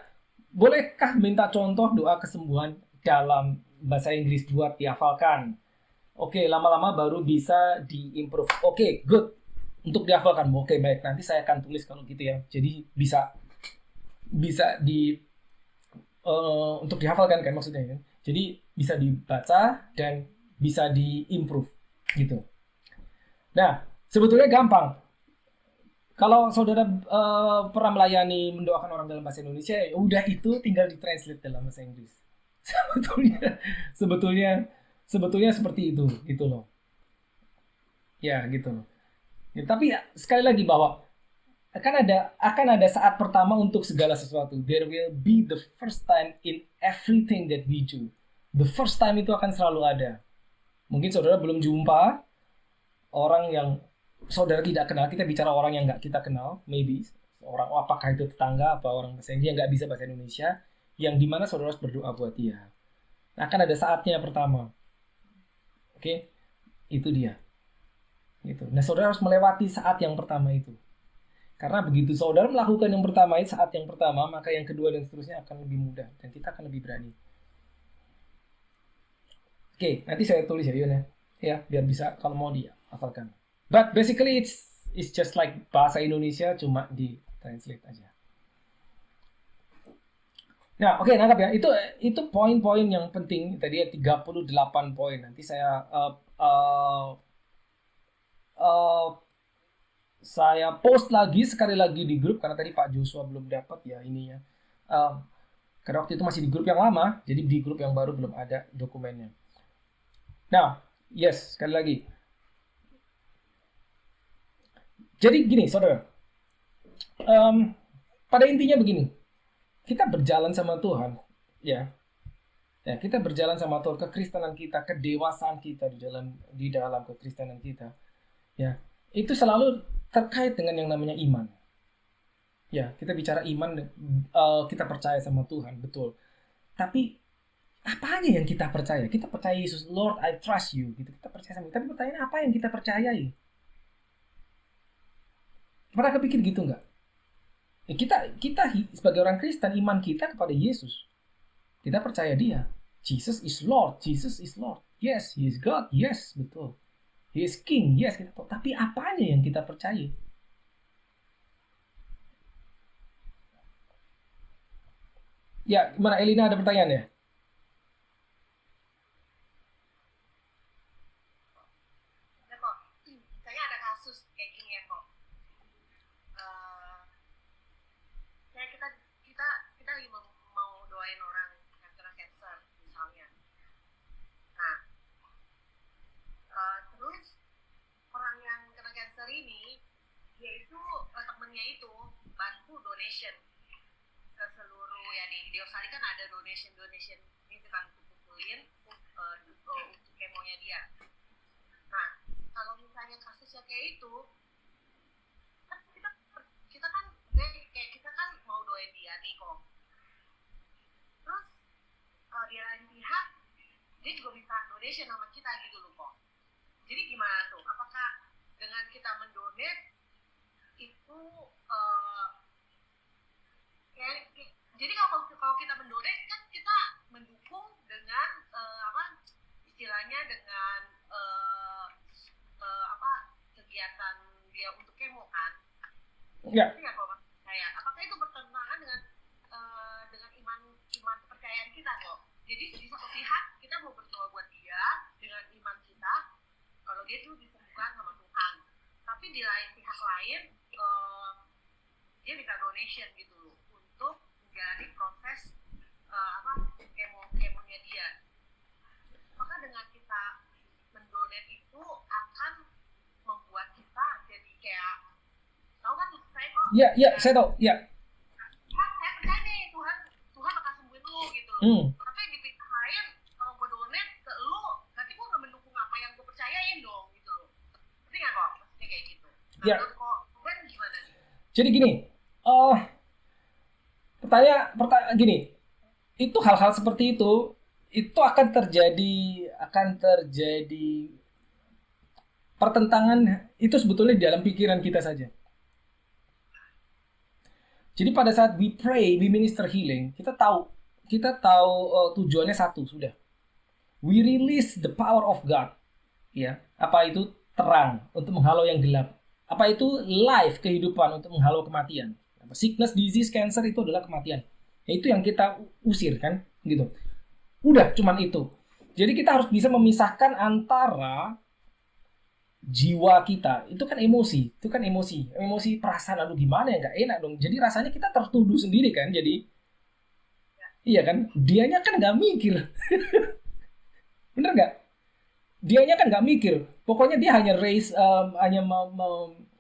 bolehkah minta contoh doa kesembuhan dalam bahasa Inggris buat dihafalkan? Oke, lama-lama baru bisa diimprove. Oke, good. Untuk dihafalkan. Oke, baik. Nanti saya akan tulis kalau gitu ya. Jadi bisa untuk dihafalkan kan maksudnya ya. Jadi bisa dibaca dan bisa diimprove gitu. Nah, sebetulnya gampang. Kalau saudara pernah melayani mendoakan orang dalam bahasa Indonesia, ya udah itu tinggal ditranslate dalam bahasa Inggris. Sebetulnya seperti itu, gitu loh. Ya, gitu loh. Ya, tapi ya, sekali lagi bahwa akan ada saat pertama untuk segala sesuatu. There will be the first time in everything that we do. The first time itu akan selalu ada. Mungkin saudara belum jumpa orang yang saudara tidak kenal, kita bicara orang yang nggak kita kenal, maybe orang apakah itu tetangga, apa orang bahasa Inggris yang nggak bisa bahasa Indonesia, yang dimana saudara harus berdoa buat dia. Nah, akan ada saatnya pertama, oke, itu dia, gitu. Nah, saudara harus melewati saat yang pertama itu, karena begitu saudara melakukan yang pertama itu saat yang pertama, maka yang kedua dan seterusnya akan lebih mudah dan kita akan lebih berani. Oke, nanti saya tulis ya, Yun ya, biar bisa kalau mau dia hafalkan. But basically it's just like bahasa Indonesia cuma di translate aja. Nah, oke, nangkap ya. Itu poin-poin yang penting tadi ya, 38 poin. Nanti uh, saya post lagi sekali lagi di grup karena tadi Pak Joshua belum dapat ya ininya. Uh, karena waktu itu masih di grup yang lama, jadi di grup yang baru belum ada dokumennya. Nah, yes, sekali lagi. Jadi gini, saudara. Pada intinya begini, kita berjalan sama Tuhan, ya. Ya, kita berjalan sama Tuhan, kekristenan kita, kedewasaan kita di dalam kekristenan kita, ya. Itu selalu terkait dengan yang namanya iman. Ya, kita bicara iman, kita percaya sama Tuhan, betul. Tapi apanya yang kita percaya? Kita percaya Yesus, Lord, I trust you, gitu. Kita percaya sama. Tapi pertanyaannya apa yang kita percayai? Pernah kepikir gitu nggak? Ya, kita sebagai orang Kristen, iman kita kepada Yesus. Kita percaya dia. Jesus is Lord. Jesus is Lord. Yes, He is God. Yes, betul. He is King. Yes, kita tahu. Tapi apanya yang kita percaya? Ya, gimana Elina, ada pertanyaan ya? Ada kok. Saya ada kasus kayak gini ya kok. Kayak kita lagi mau doain orang yang kena cancer misalnya. Nah, terus orang yang kena cancer ini, dia itu temennya itu bantu donation ke seluruh ya di Australia kan ada donation itu kan untuk kumpulin untuk kemonya dia. Nah, kalau misalnya kasusnya kayak itu, kan kita kan kayak kita kan mau doain dia nih kok. Terus di lain pihak dia juga minta donation sama kita gitu loh kok. Jadi gimana tuh? Apakah dengan kita mendonate itu jadi kalau kita mendonate kan kita mendukung dengan istilahnya dengan kegiatan dia untuk kemo kan? Ya. Jadi kalau saya, apakah itu bertentangan dengan iman kepercayaan kita kok? Jadi di satu pihak kita mau berdoa buat dia dengan iman kita kalau dia tuh disembuhkan sama Tuhan, tapi di lain pihak lain dia minta donation gitu loh untuk menjalani proses kemonya dia. Maka dengan kita mendonate itu akan membuat kita jadi kayak tahu kan saya kok Saya tahu ya. Saya percaya nih Tuhan akan sembuhin lu gitu loh. Tapi di pihak lain kalau gue donate ke lu nanti gue nggak mendukung apa yang gue percayain dong gitu loh. Ngerti nggak kok? Maksudnya kayak gitu. Nah, kok Ben gimana nih? Jadi gini, pertanyaan gini, itu hal-hal seperti itu akan terjadi pertentangan itu sebetulnya di dalam pikiran kita saja. Jadi pada saat we pray, we minister healing, kita tahu tujuannya satu sudah. We release the power of God. Ya, apa itu terang untuk menghalau yang gelap. Apa itu life, kehidupan untuk menghalau kematian. Sickness, disease, cancer itu adalah kematian. Itu yang kita usir kan, gitu. Udah cuman itu. Jadi kita harus bisa memisahkan antara jiwa kita, itu kan emosi perasaan, aduh gimana ya, nggak enak dong. Jadi rasanya kita tertuduh sendiri kan, jadi iya kan, dianya kan nggak mikir, bener nggak? Dianya kan nggak mikir, pokoknya dia hanya hanya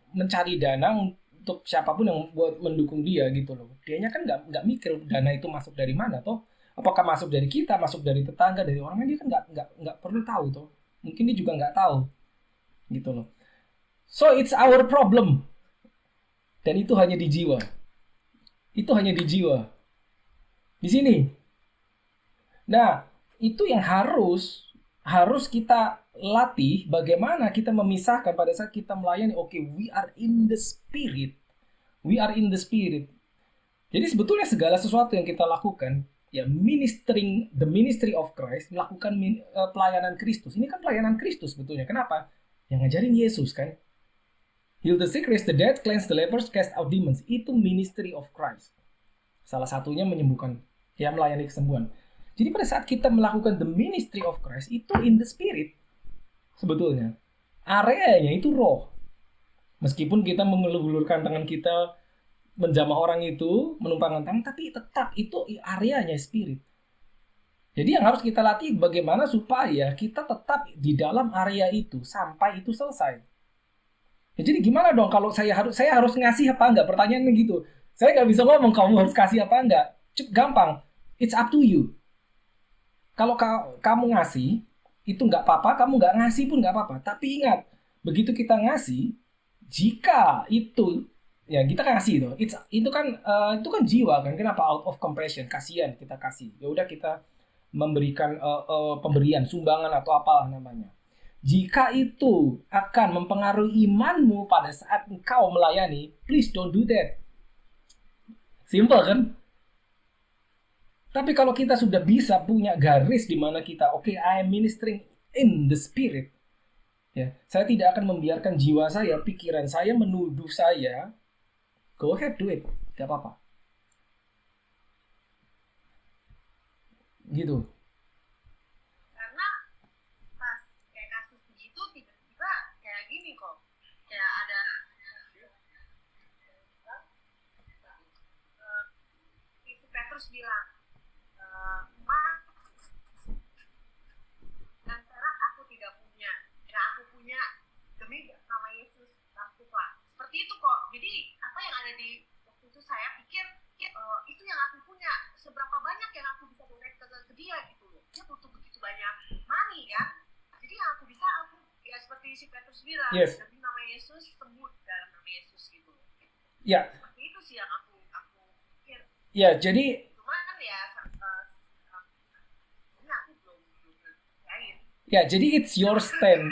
mencari dana untuk siapapun yang buat mendukung dia gitu loh. Dianya kan nggak mikir dana itu masuk dari mana toh, apakah masuk dari kita, masuk dari tetangga, dari orang lain, dia kan nggak perlu tahu toh. Mungkin dia juga nggak tahu gitu loh. So it's our problem. Dan itu hanya di jiwa. Di sini. Nah, itu yang harus kita latih, bagaimana kita memisahkan pada saat kita melayani. Oke, we are in the spirit. Jadi sebetulnya segala sesuatu yang kita lakukan, ya ministering the ministry of Christ, melakukan pelayanan Kristus. Ini kan pelayanan Kristus sebetulnya. Kenapa? Yang ngajarin Yesus kan. Heal the sick, raise the dead, cleanse the lepers, cast out demons. Itu ministry of Christ. Salah satunya menyembuhkan Ya, melayani kesembuhan. Jadi pada saat kita melakukan the ministry of Christ, itu in the spirit. Sebetulnya. Areanya itu roh. Meskipun kita mengelulurkan tangan kita, menjamah orang itu, menumpangkan tangan, tapi tetap itu areanya spirit. Jadi yang harus kita latih bagaimana supaya kita tetap di dalam area itu sampai itu selesai. Ya, jadi gimana dong kalau saya harus ngasih apa enggak? Pertanyaannya gitu. Saya nggak bisa ngomong kamu harus kasih apa enggak. Gampang. It's up to you. Kalau kamu ngasih, itu nggak apa-apa. Kamu nggak ngasih pun nggak apa-apa. Tapi ingat, begitu kita ngasih, jika itu ya kita kasih itu kan jiwa kan, kenapa out of compassion, kasihan kita kasih, ya udah kita memberikan pemberian sumbangan atau apalah namanya. Jika itu akan mempengaruhi imanmu pada saat engkau melayani, please don't do that. Simple kan? Tapi kalau kita sudah bisa punya garis di mana kita I am ministering in the spirit, ya, saya tidak akan membiarkan jiwa saya, pikiran saya menuduh saya. Go ahead, do it, gak apa-apa. Gitu. Karena pas kayak kasus begitu tiba-tiba kayak gini kok, kayak ada Petrus bilang, Mas, dan sekarang aku tidak punya, yang aku punya demi nama Yesus lakukan. Seperti itu kok. Jadi apa yang ada di waktu itu saya pikir itu yang aku punya, seberapa banyak yang aku bisa donate ke dia gitu loh. Dia butuh begitu banyak money ya. Jadi yang aku bisa, aku ya seperti si Petrus bilang, yes, demi nama Yesus, sembuh dalam nama Yesus gitu. Ya. Seperti itu sih yang aku pikir. Ya, jadi cuman ya aku belum yakin. Ya, jadi it's your stand.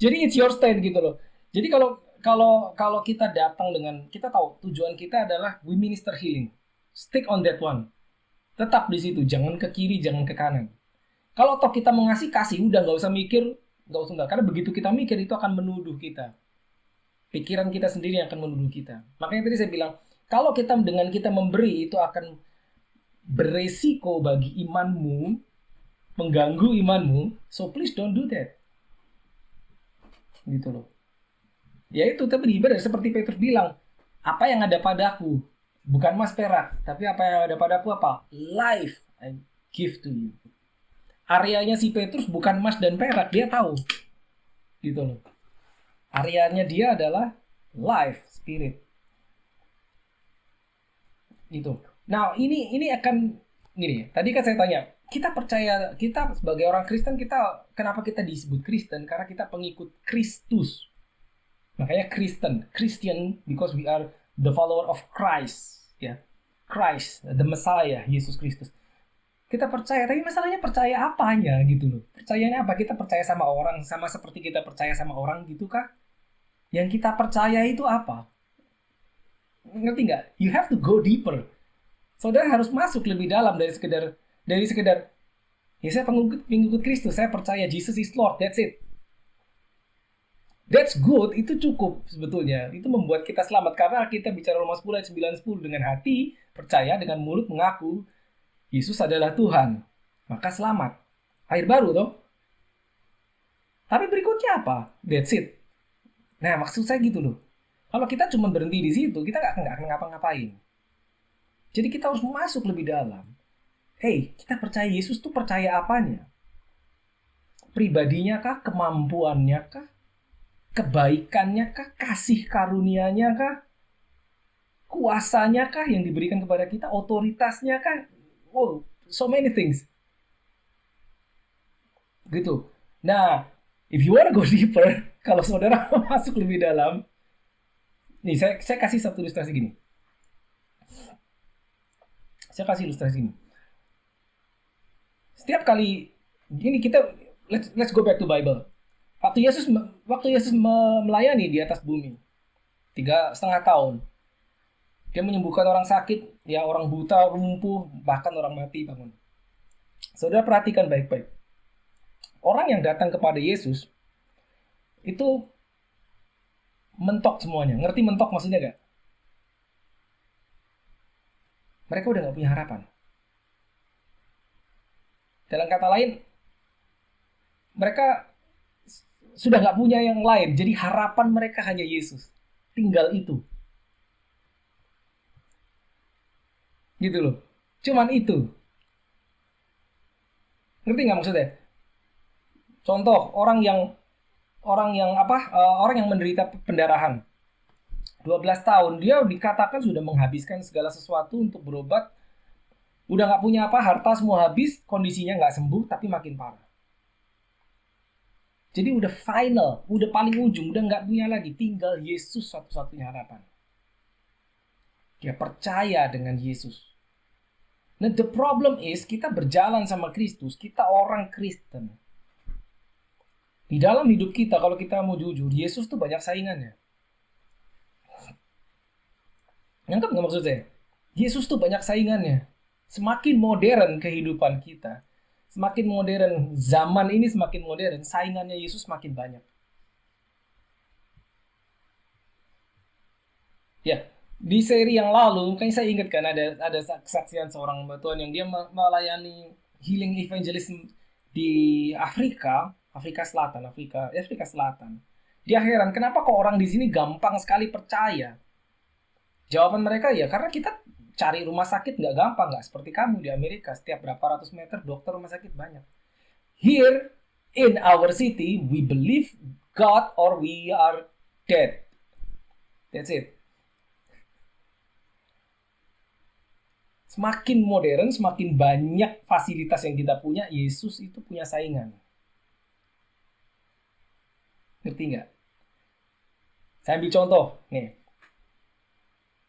Jadi it's your stand gitu loh. Jadi kalau kita datang dengan, kita tahu tujuan kita adalah we minister healing. Stick on that one. Tetap di situ, jangan ke kiri, jangan ke kanan. Kalau toh kita mau ngasih, kasih, udah nggak usah mikir, nggak usah, karena begitu kita mikir itu akan menuduh kita. Pikiran kita sendiri yang akan menuduh kita. Makanya tadi saya bilang, kalau kita dengan kita memberi itu akan beresiko bagi imanmu, mengganggu imanmu, so please don't do that. Gitu loh. Ya itu tadi benar seperti Petrus bilang, apa yang ada padaku bukan emas perak, tapi apa yang ada padaku apa? Life I give to you. Areanya si Petrus bukan emas dan perak, dia tahu. Gitu loh. Areanya dia adalah life, spirit. Gitu. Nah, ini akan gini, tadi kan saya tanya, kita percaya, kita sebagai orang Kristen, kenapa kita disebut Kristen? Karena kita pengikut Kristus. Makanya Christian because we are the follower of Christ, ya. Christ, the Messiah, Yesus Kristus. Kita percaya, tapi masalahnya percaya apanya gitu loh. Percayanya apa? Kita percaya sama orang, sama seperti kita percaya sama orang gitu kah? Yang kita percaya itu apa? Ngerti nggak? You have to go deeper. Saudara harus masuk lebih dalam dari sekedar ya saya pengikut Kristus, saya percaya Jesus is Lord, that's it. That's good, itu cukup sebetulnya. Itu membuat kita selamat karena kita bicara Roma 10 ayat 9 10, dengan hati percaya, dengan mulut mengaku Yesus adalah Tuhan, maka selamat. Air baru toh. Tapi berikutnya apa? That's it. Nah, maksud saya gitu loh. Kalau kita cuma berhenti di situ, kita nggak akan ngapa-ngapain. Jadi kita harus masuk lebih dalam. Hey, kita percaya Yesus tuh percaya apanya? Pribadinya kah? Kemampuannya kah? Kebaikannya kah? Kasih karunia-nya kah? Kuasanya kah yang diberikan kepada kita? Otoritasnya kah? Oh, so many things. Gitu. Nah, if you wanna go deeper, kalau saudara masuk lebih dalam, nih saya kasih satu ilustrasi gini. Saya kasih ilustrasi ini. Setiap kali ini kita let's go back to Bible. Waktu Yesus melayani di atas bumi 3,5 tahun, dia menyembuhkan orang sakit, ya orang buta, lumpuh, bahkan orang mati bangun. Saudara perhatikan baik-baik. Orang yang datang kepada Yesus itu mentok semuanya. Ngerti mentok maksudnya gak? Mereka udah nggak punya harapan. Dalam kata lain, mereka sudah nggak punya yang lain. Jadi harapan mereka hanya Yesus. Tinggal itu. Gitu loh. Cuman itu. Ngerti nggak maksudnya? Contoh orang yang menderita pendarahan 12 tahun, dia dikatakan sudah menghabiskan segala sesuatu untuk berobat, udah nggak punya apa, harta semua habis, kondisinya nggak sembuh tapi makin parah. Jadi udah final, udah paling ujung, udah nggak punya lagi, tinggal Yesus satu-satunya harapan. Dia percaya dengan Yesus. Nah, the problem is kita berjalan sama Kristus, kita orang Kristen. Di dalam hidup kita, kalau kita mau jujur, Yesus tuh banyak saingannya. Nangkep nggak maksud saya? Yesus tuh banyak saingannya. Semakin modern kehidupan kita, semakin modern, zaman ini semakin modern, saingannya Yesus makin banyak. Ya, di seri yang lalu, kan saya ingat kan ada kesaksian seorang Tuhan yang dia melayani healing evangelism di Afrika Selatan. Dia heran, kenapa kok orang di sini gampang sekali percaya? Jawaban mereka ya karena kita cari rumah sakit nggak gampang, nggak seperti kamu di Amerika, setiap berapa ratus meter dokter rumah sakit banyak. Here in our city, we believe God or we are dead. That's it. Semakin modern, semakin banyak fasilitas yang kita punya, Yesus itu punya saingan. Ngerti nggak? Saya ambil contoh, nih.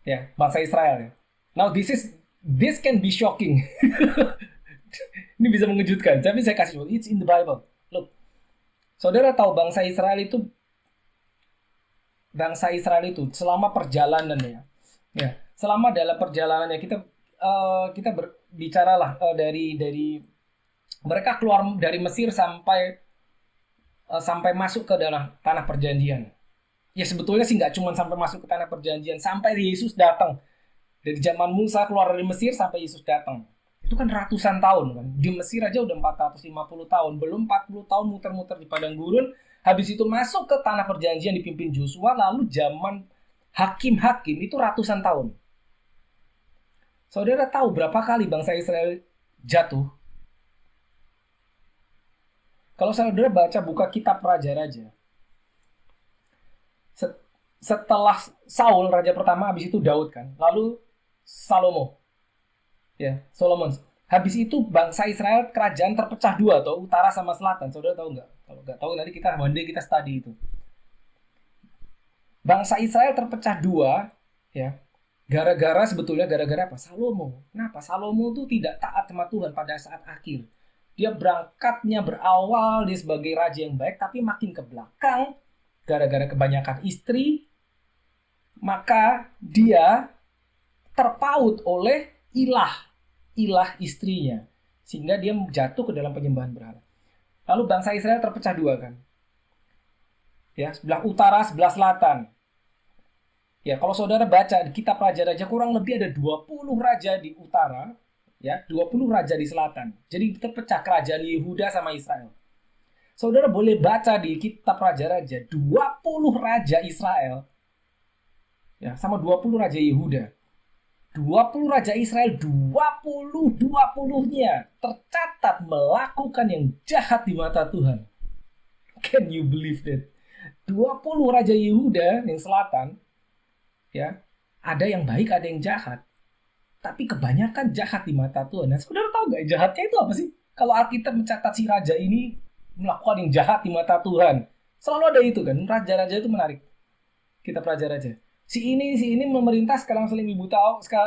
Ya, bangsa Israel ya. Now this can be shocking. Ini bisa mengejutkan, tapi saya kasih contoh. It's in the Bible. Look, saudara tahu bangsa Israel itu selama perjalanannya, ya, selama dalam perjalanannya kita berbicaralah dari mereka keluar dari Mesir sampai masuk ke dalam tanah perjanjian. Ya sebetulnya sih nggak cuma sampai masuk ke tanah perjanjian, sampai Yesus datang. Dari zaman Musa keluar dari Mesir sampai Yesus datang. Itu kan ratusan tahun kan. Di Mesir aja udah 450 tahun, belum 40 tahun muter-muter di padang gurun. Habis itu masuk ke tanah perjanjian dipimpin Joshua, lalu zaman hakim-hakim itu ratusan tahun. Saudara tahu berapa kali bangsa Israel jatuh? Kalau saudara buka kitab Raja-Raja, setelah Saul raja pertama, habis itu Daud kan, lalu Salomo, ya Solomon. Habis itu bangsa Israel kerajaan terpecah dua, atau utara sama selatan. Saudara tahu nggak? Kalau nggak tahu nanti one day kita study itu. Bangsa Israel terpecah dua, ya gara-gara apa? Salomo. Kenapa? Salomo itu tidak taat sama Tuhan pada saat akhir. Dia berawal dia sebagai raja yang baik, tapi makin ke belakang gara-gara kebanyakan istri, maka dia terpaut oleh ilah istrinya, sehingga dia jatuh ke dalam penyembahan berhala. Lalu bangsa Israel terpecah dua kan, ya, sebelah utara, sebelah selatan. Ya, kalau saudara baca di kitab Raja-Raja, kurang lebih ada 20 raja di utara, ya, 20 raja di selatan. Jadi terpecah kerajaan Yehuda sama Israel. Saudara boleh baca di kitab Raja-Raja, 20 raja Israel, ya, sama 20 raja Yehuda. 20 raja Israel, 20-20-nya tercatat melakukan yang jahat di mata Tuhan. Can you believe that? 20 raja Yehuda yang selatan, ya, ada yang baik, ada yang jahat. Tapi kebanyakan jahat di mata Tuhan. Nah, saudara tahu nggak jahatnya itu apa sih? Kalau Alkitab mencatat si raja ini melakukan yang jahat di mata Tuhan, selalu ada itu kan. Raja-raja itu menarik. Kitab Raja-Raja. Si ini memerintah sekarang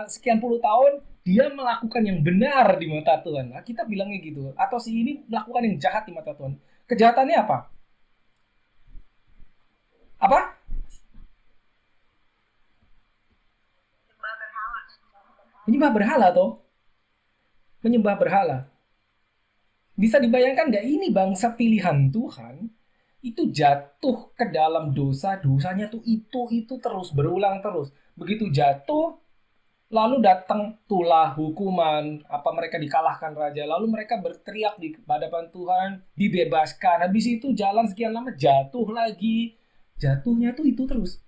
sekian puluh tahun, dia melakukan yang benar di mata Tuhan. Nah, kita bilangnya gitu. Atau si ini melakukan yang jahat di mata Tuhan. Kejahatannya apa? Apa? Menyembah berhala toh. Menyembah berhala. Bisa dibayangkan nggak, ini bangsa pilihan Tuhan itu jatuh ke dalam dosanya tuh itu terus berulang terus. Begitu jatuh, Lalu datang tulah hukuman, apa mereka dikalahkan raja. Lalu mereka berteriak di hadapan Tuhan, dibebaskan. Habis itu jalan sekian lama jatuh lagi. Jatuhnya tuh itu terus.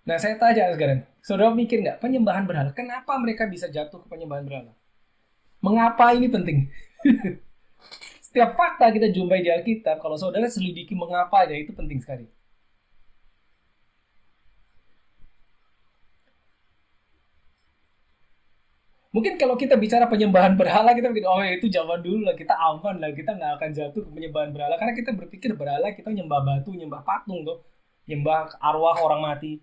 Nah, saya tanya sekarang, saudara mikir nggak penyembahan berhala? Kenapa mereka bisa jatuh ke penyembahan berhala? Mengapa ini penting? Setiap fakta kita jumpai di Alkitab, kalau saudara selidiki mengapanya, itu penting sekali. Mungkin kalau kita bicara penyembahan berhala, kita pikir, oh itu zaman dulu lah, kita aman lah, kita nggak akan jatuh ke penyembahan berhala. Karena kita berpikir berhala, kita nyembah batu, nyembah patung tuh, nyembah arwah orang mati.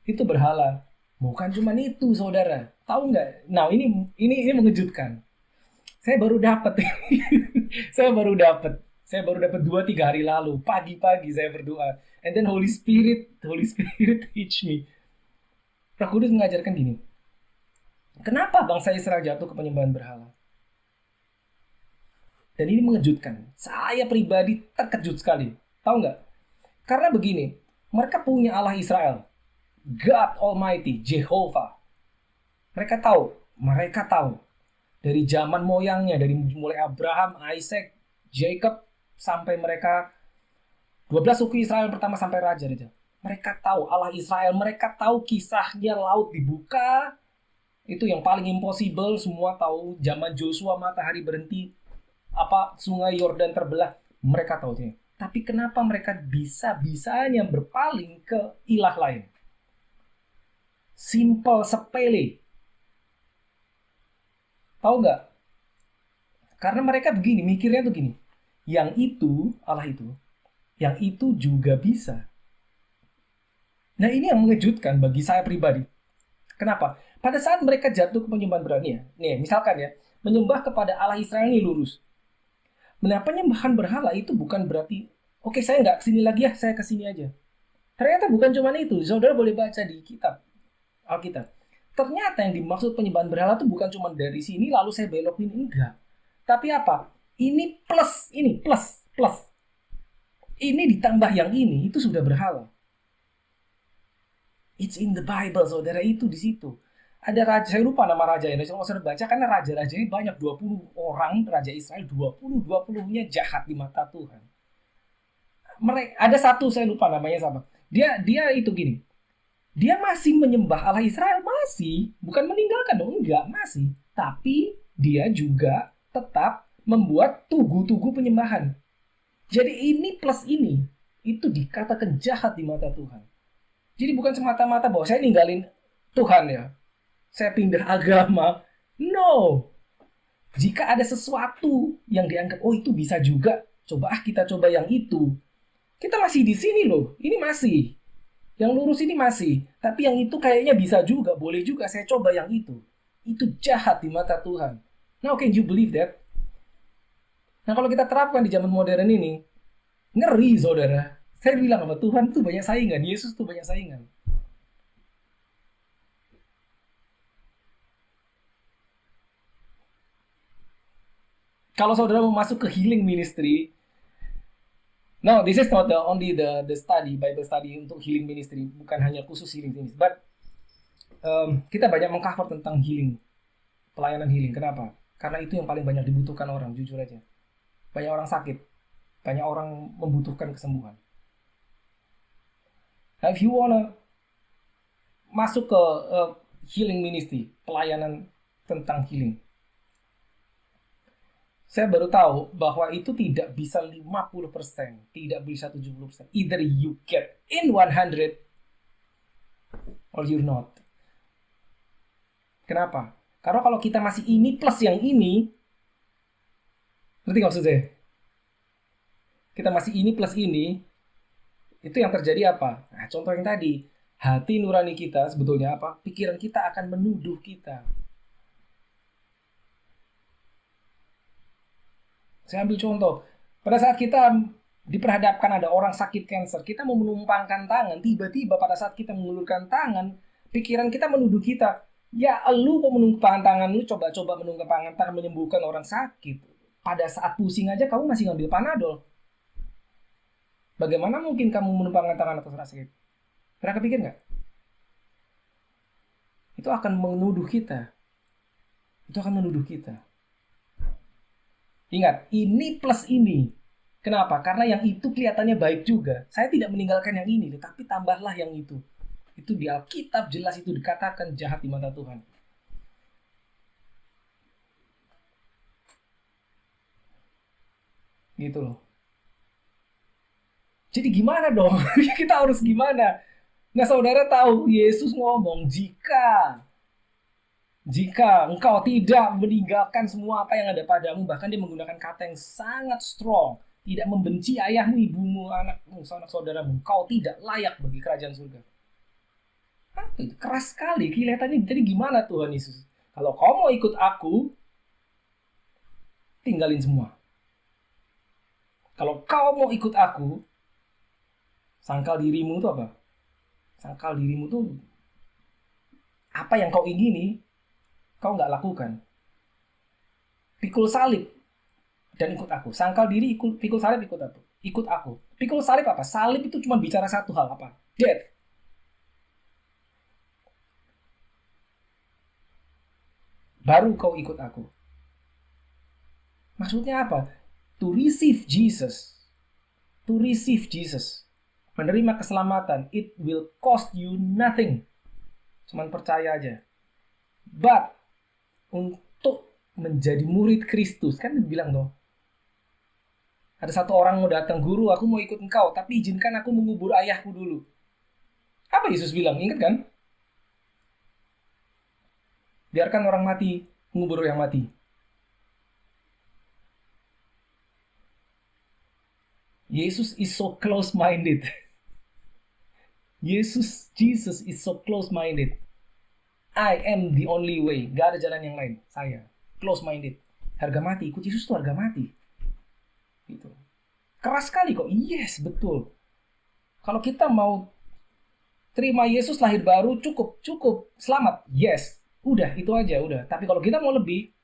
Itu berhala. Bukan cuma itu, saudara. Tahu nggak? Nah, ini mengejutkan. Saya baru dapat. Saya baru dapat 2-3 hari lalu. Pagi-pagi saya berdoa. And then Holy Spirit teach me. Roh Kudus mengajarkan gini. Kenapa bangsa Israel jatuh ke penyembahan berhala? Dan ini mengejutkan. Saya pribadi terkejut sekali. Tahu nggak? Karena begini. Mereka punya Allah Israel. God Almighty, Jehovah. Mereka tahu dari zaman moyangnya, dari mulai Abraham, Isaac, Jacob, sampai mereka 12 suku Israel pertama sampai raja. Mereka tahu Allah Israel, mereka tahu kisahnya laut dibuka, itu yang paling impossible, semua tahu. Zaman Joshua matahari berhenti, sungai Yordan terbelah, mereka tahu itu. Tapi kenapa mereka bisa-bisanya berpaling ke ilah lain? Simple, sepele. Tahu nggak? Karena mereka begini, mikirnya tuh gini. Yang itu, Allah itu, yang itu juga bisa. Nah, ini yang mengejutkan bagi saya pribadi. Kenapa? Pada saat mereka jatuh ke penyembahan berhala, nih, misalkan ya, menyembah kepada Allah Israel ini lurus. Nah, penyembahan berhala itu bukan berarti, oke, saya nggak kesini lagi ya, saya kesini aja. Ternyata bukan cuma itu. Saudara boleh baca di kitab Alkitab. Ternyata yang dimaksud penyembahan berhala itu bukan cuma dari sini lalu saya belokin, enggak. Tapi apa? Ini plus. Ini ditambah yang ini, itu sudah berhala. It's in the Bible, saudara, itu di situ. Ada raja, saya lupa nama rajanya. Kalau saudara baca, karena raja-raja ini banyak, 20 orang, raja Israel, 20-20-nya jahat di mata Tuhan. Ada satu, saya lupa namanya sama. Dia itu gini. Dia masih menyembah Allah Israel, masih. Bukan meninggalkan dong, enggak, masih. Tapi dia juga tetap membuat tugu-tugu penyembahan. Jadi ini plus ini, itu dikatakan jahat di mata Tuhan. Jadi bukan semata-mata bahwa saya ninggalin Tuhan ya, saya pindah agama. No. Jika ada sesuatu yang dianggap, oh itu bisa juga, kita coba yang itu. Kita masih di sini loh, ini masih. Yang lurus ini masih, tapi yang itu kayaknya bisa juga, boleh juga saya coba yang itu. Itu jahat di mata Tuhan. Now can you believe that? Nah kalau kita terapkan di zaman modern ini, ngeri saudara. Saya bilang apa, Tuhan tuh banyak saingan, Yesus tuh banyak saingan. Kalau saudara mau masuk ke healing ministry, no, this is not only the study, Bible study untuk healing ministry, bukan hanya khusus healing ministry, but kita banyak mengcover tentang healing, pelayanan healing. Kenapa? Karena itu yang paling banyak dibutuhkan orang, jujur aja. Banyak orang sakit, banyak orang membutuhkan kesembuhan. Nah, if you wanna masuk ke healing ministry, pelayanan tentang healing, saya baru tahu bahwa itu tidak bisa 50%, tidak bisa 70%. Either you get in 100 or you're not. Kenapa? Karena kalau kita masih ini plus yang ini, ngerti nggak maksud saya? Kita masih ini plus ini, itu yang terjadi apa? Nah, contoh yang tadi, hati nurani kita sebetulnya apa? Pikiran kita akan menuduh kita. Saya ambil contoh, pada saat kita diperhadapkan ada orang sakit kanker, kita mau menumpangkan tangan, tiba-tiba pada saat kita mengulurkan tangan, pikiran kita menuduh kita, ya lu kok menumpangkan tangan, lu coba-coba menumpangkan tangan menyembuhkan orang sakit. Pada saat pusing aja kamu masih ngambil Panadol. Bagaimana mungkin kamu menumpangkan tangan atas orang sakit? Pernah kepikir nggak? itu akan menuduh kita. Itu akan menuduh kita. Ingat, ini plus ini. Kenapa? Karena yang itu kelihatannya baik juga. Saya tidak meninggalkan yang ini, tetapi tambahlah yang itu. Itu di Alkitab jelas itu dikatakan jahat di mata Tuhan. Gitu loh. Jadi gimana dong? Kita harus gimana? Nah, saudara tahu Yesus ngomong, jika engkau tidak meninggalkan semua apa yang ada padamu, bahkan dia menggunakan kata yang sangat strong, tidak membenci ayahmu, ibumu, anakmu, sanak saudaramu, engkau tidak layak bagi kerajaan surga. Itu keras sekali kelihatannya. Jadi gimana Tuhan Yesus? Kalau kau mau ikut aku, tinggalin semua. Kalau kau mau ikut aku, sangkal dirimu itu apa? Sangkal dirimu itu apa yang kau ingini, kau nggak lakukan. Pikul salib dan ikut aku. Sangkal diri, pikul salib, ikut aku. Ikut aku. Pikul salib apa? Salib itu cuma bicara satu hal, apa? Death. Baru kau ikut aku. Maksudnya apa? To receive Jesus. To receive Jesus. Menerima keselamatan. It will cost you nothing. Cuman percaya aja. But untuk menjadi murid Kristus, kan dibilang dong, ada satu orang mau datang, guru aku mau ikut engkau, tapi izinkan aku mengubur ayahku dulu. Apa Yesus bilang? Ingat kan? Biarkan orang mati mengubur yang mati. Jesus is so close-minded. Jesus is so close-minded. I am the only way. Gak ada jalan yang lain. Saya close-minded. Harga mati. Ikut Yesus itu harga mati. Gitu. Keras sekali kok. Yes, betul. Kalau kita mau terima Yesus lahir baru, cukup. Selamat. Yes. Udah, itu aja. Udah. Tapi kalau kita mau lebih,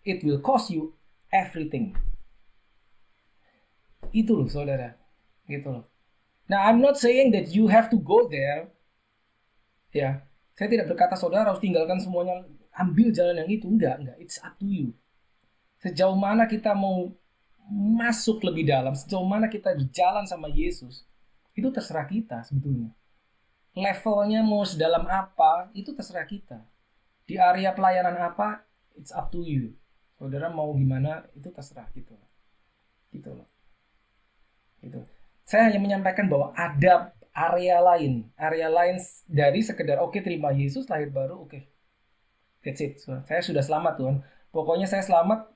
it will cost you everything. Itu loh, saudara. Gitu loh. Now, I'm not saying that you have to go there. Ya. Saya tidak berkata saudara harus tinggalkan semuanya, ambil jalan yang itu. Enggak. It's up to you. Sejauh mana kita mau masuk lebih dalam, sejauh mana kita berjalan sama Yesus, itu terserah kita sebetulnya. Levelnya mau sedalam apa, itu terserah kita. Di area pelayanan apa, it's up to you. Saudara mau gimana, itu terserah gitu. Gitu loh. Gitu. Saya hanya menyampaikan bahwa ada area lain dari sekedar terima Yesus lahir baru, that's it. So, saya sudah selamat Tuhan. Pokoknya saya selamat,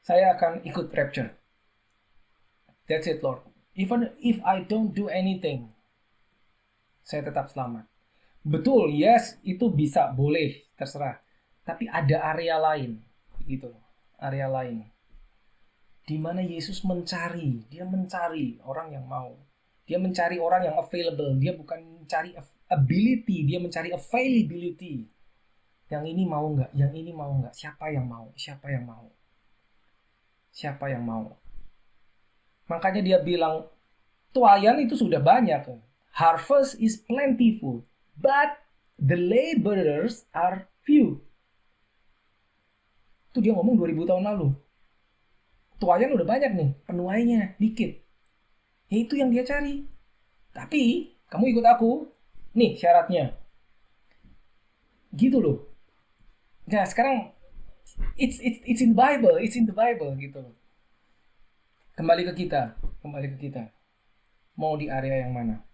saya akan ikut rapture. That's it Lord. Even if I don't do anything, saya tetap selamat. Betul, yes, itu bisa, boleh, terserah. Tapi ada area lain, gitu, area lain. Di mana Yesus dia mencari orang yang mau. Dia mencari orang yang available. Dia bukan mencari ability, dia mencari availability. Yang ini mau nggak? Yang ini mau nggak? Siapa yang mau? Makanya dia bilang, tuaian itu sudah banyak. Harvest is plentiful, but the laborers are few. Itu dia ngomong 2000 tahun lalu. Tuaian udah banyak nih, penuainya dikit. Ya itu yang dia cari. Tapi kamu ikut aku, nih syaratnya. Gitu loh. Nah sekarang it's in the Bible gitu loh. Kembali ke kita. Mau di area yang mana?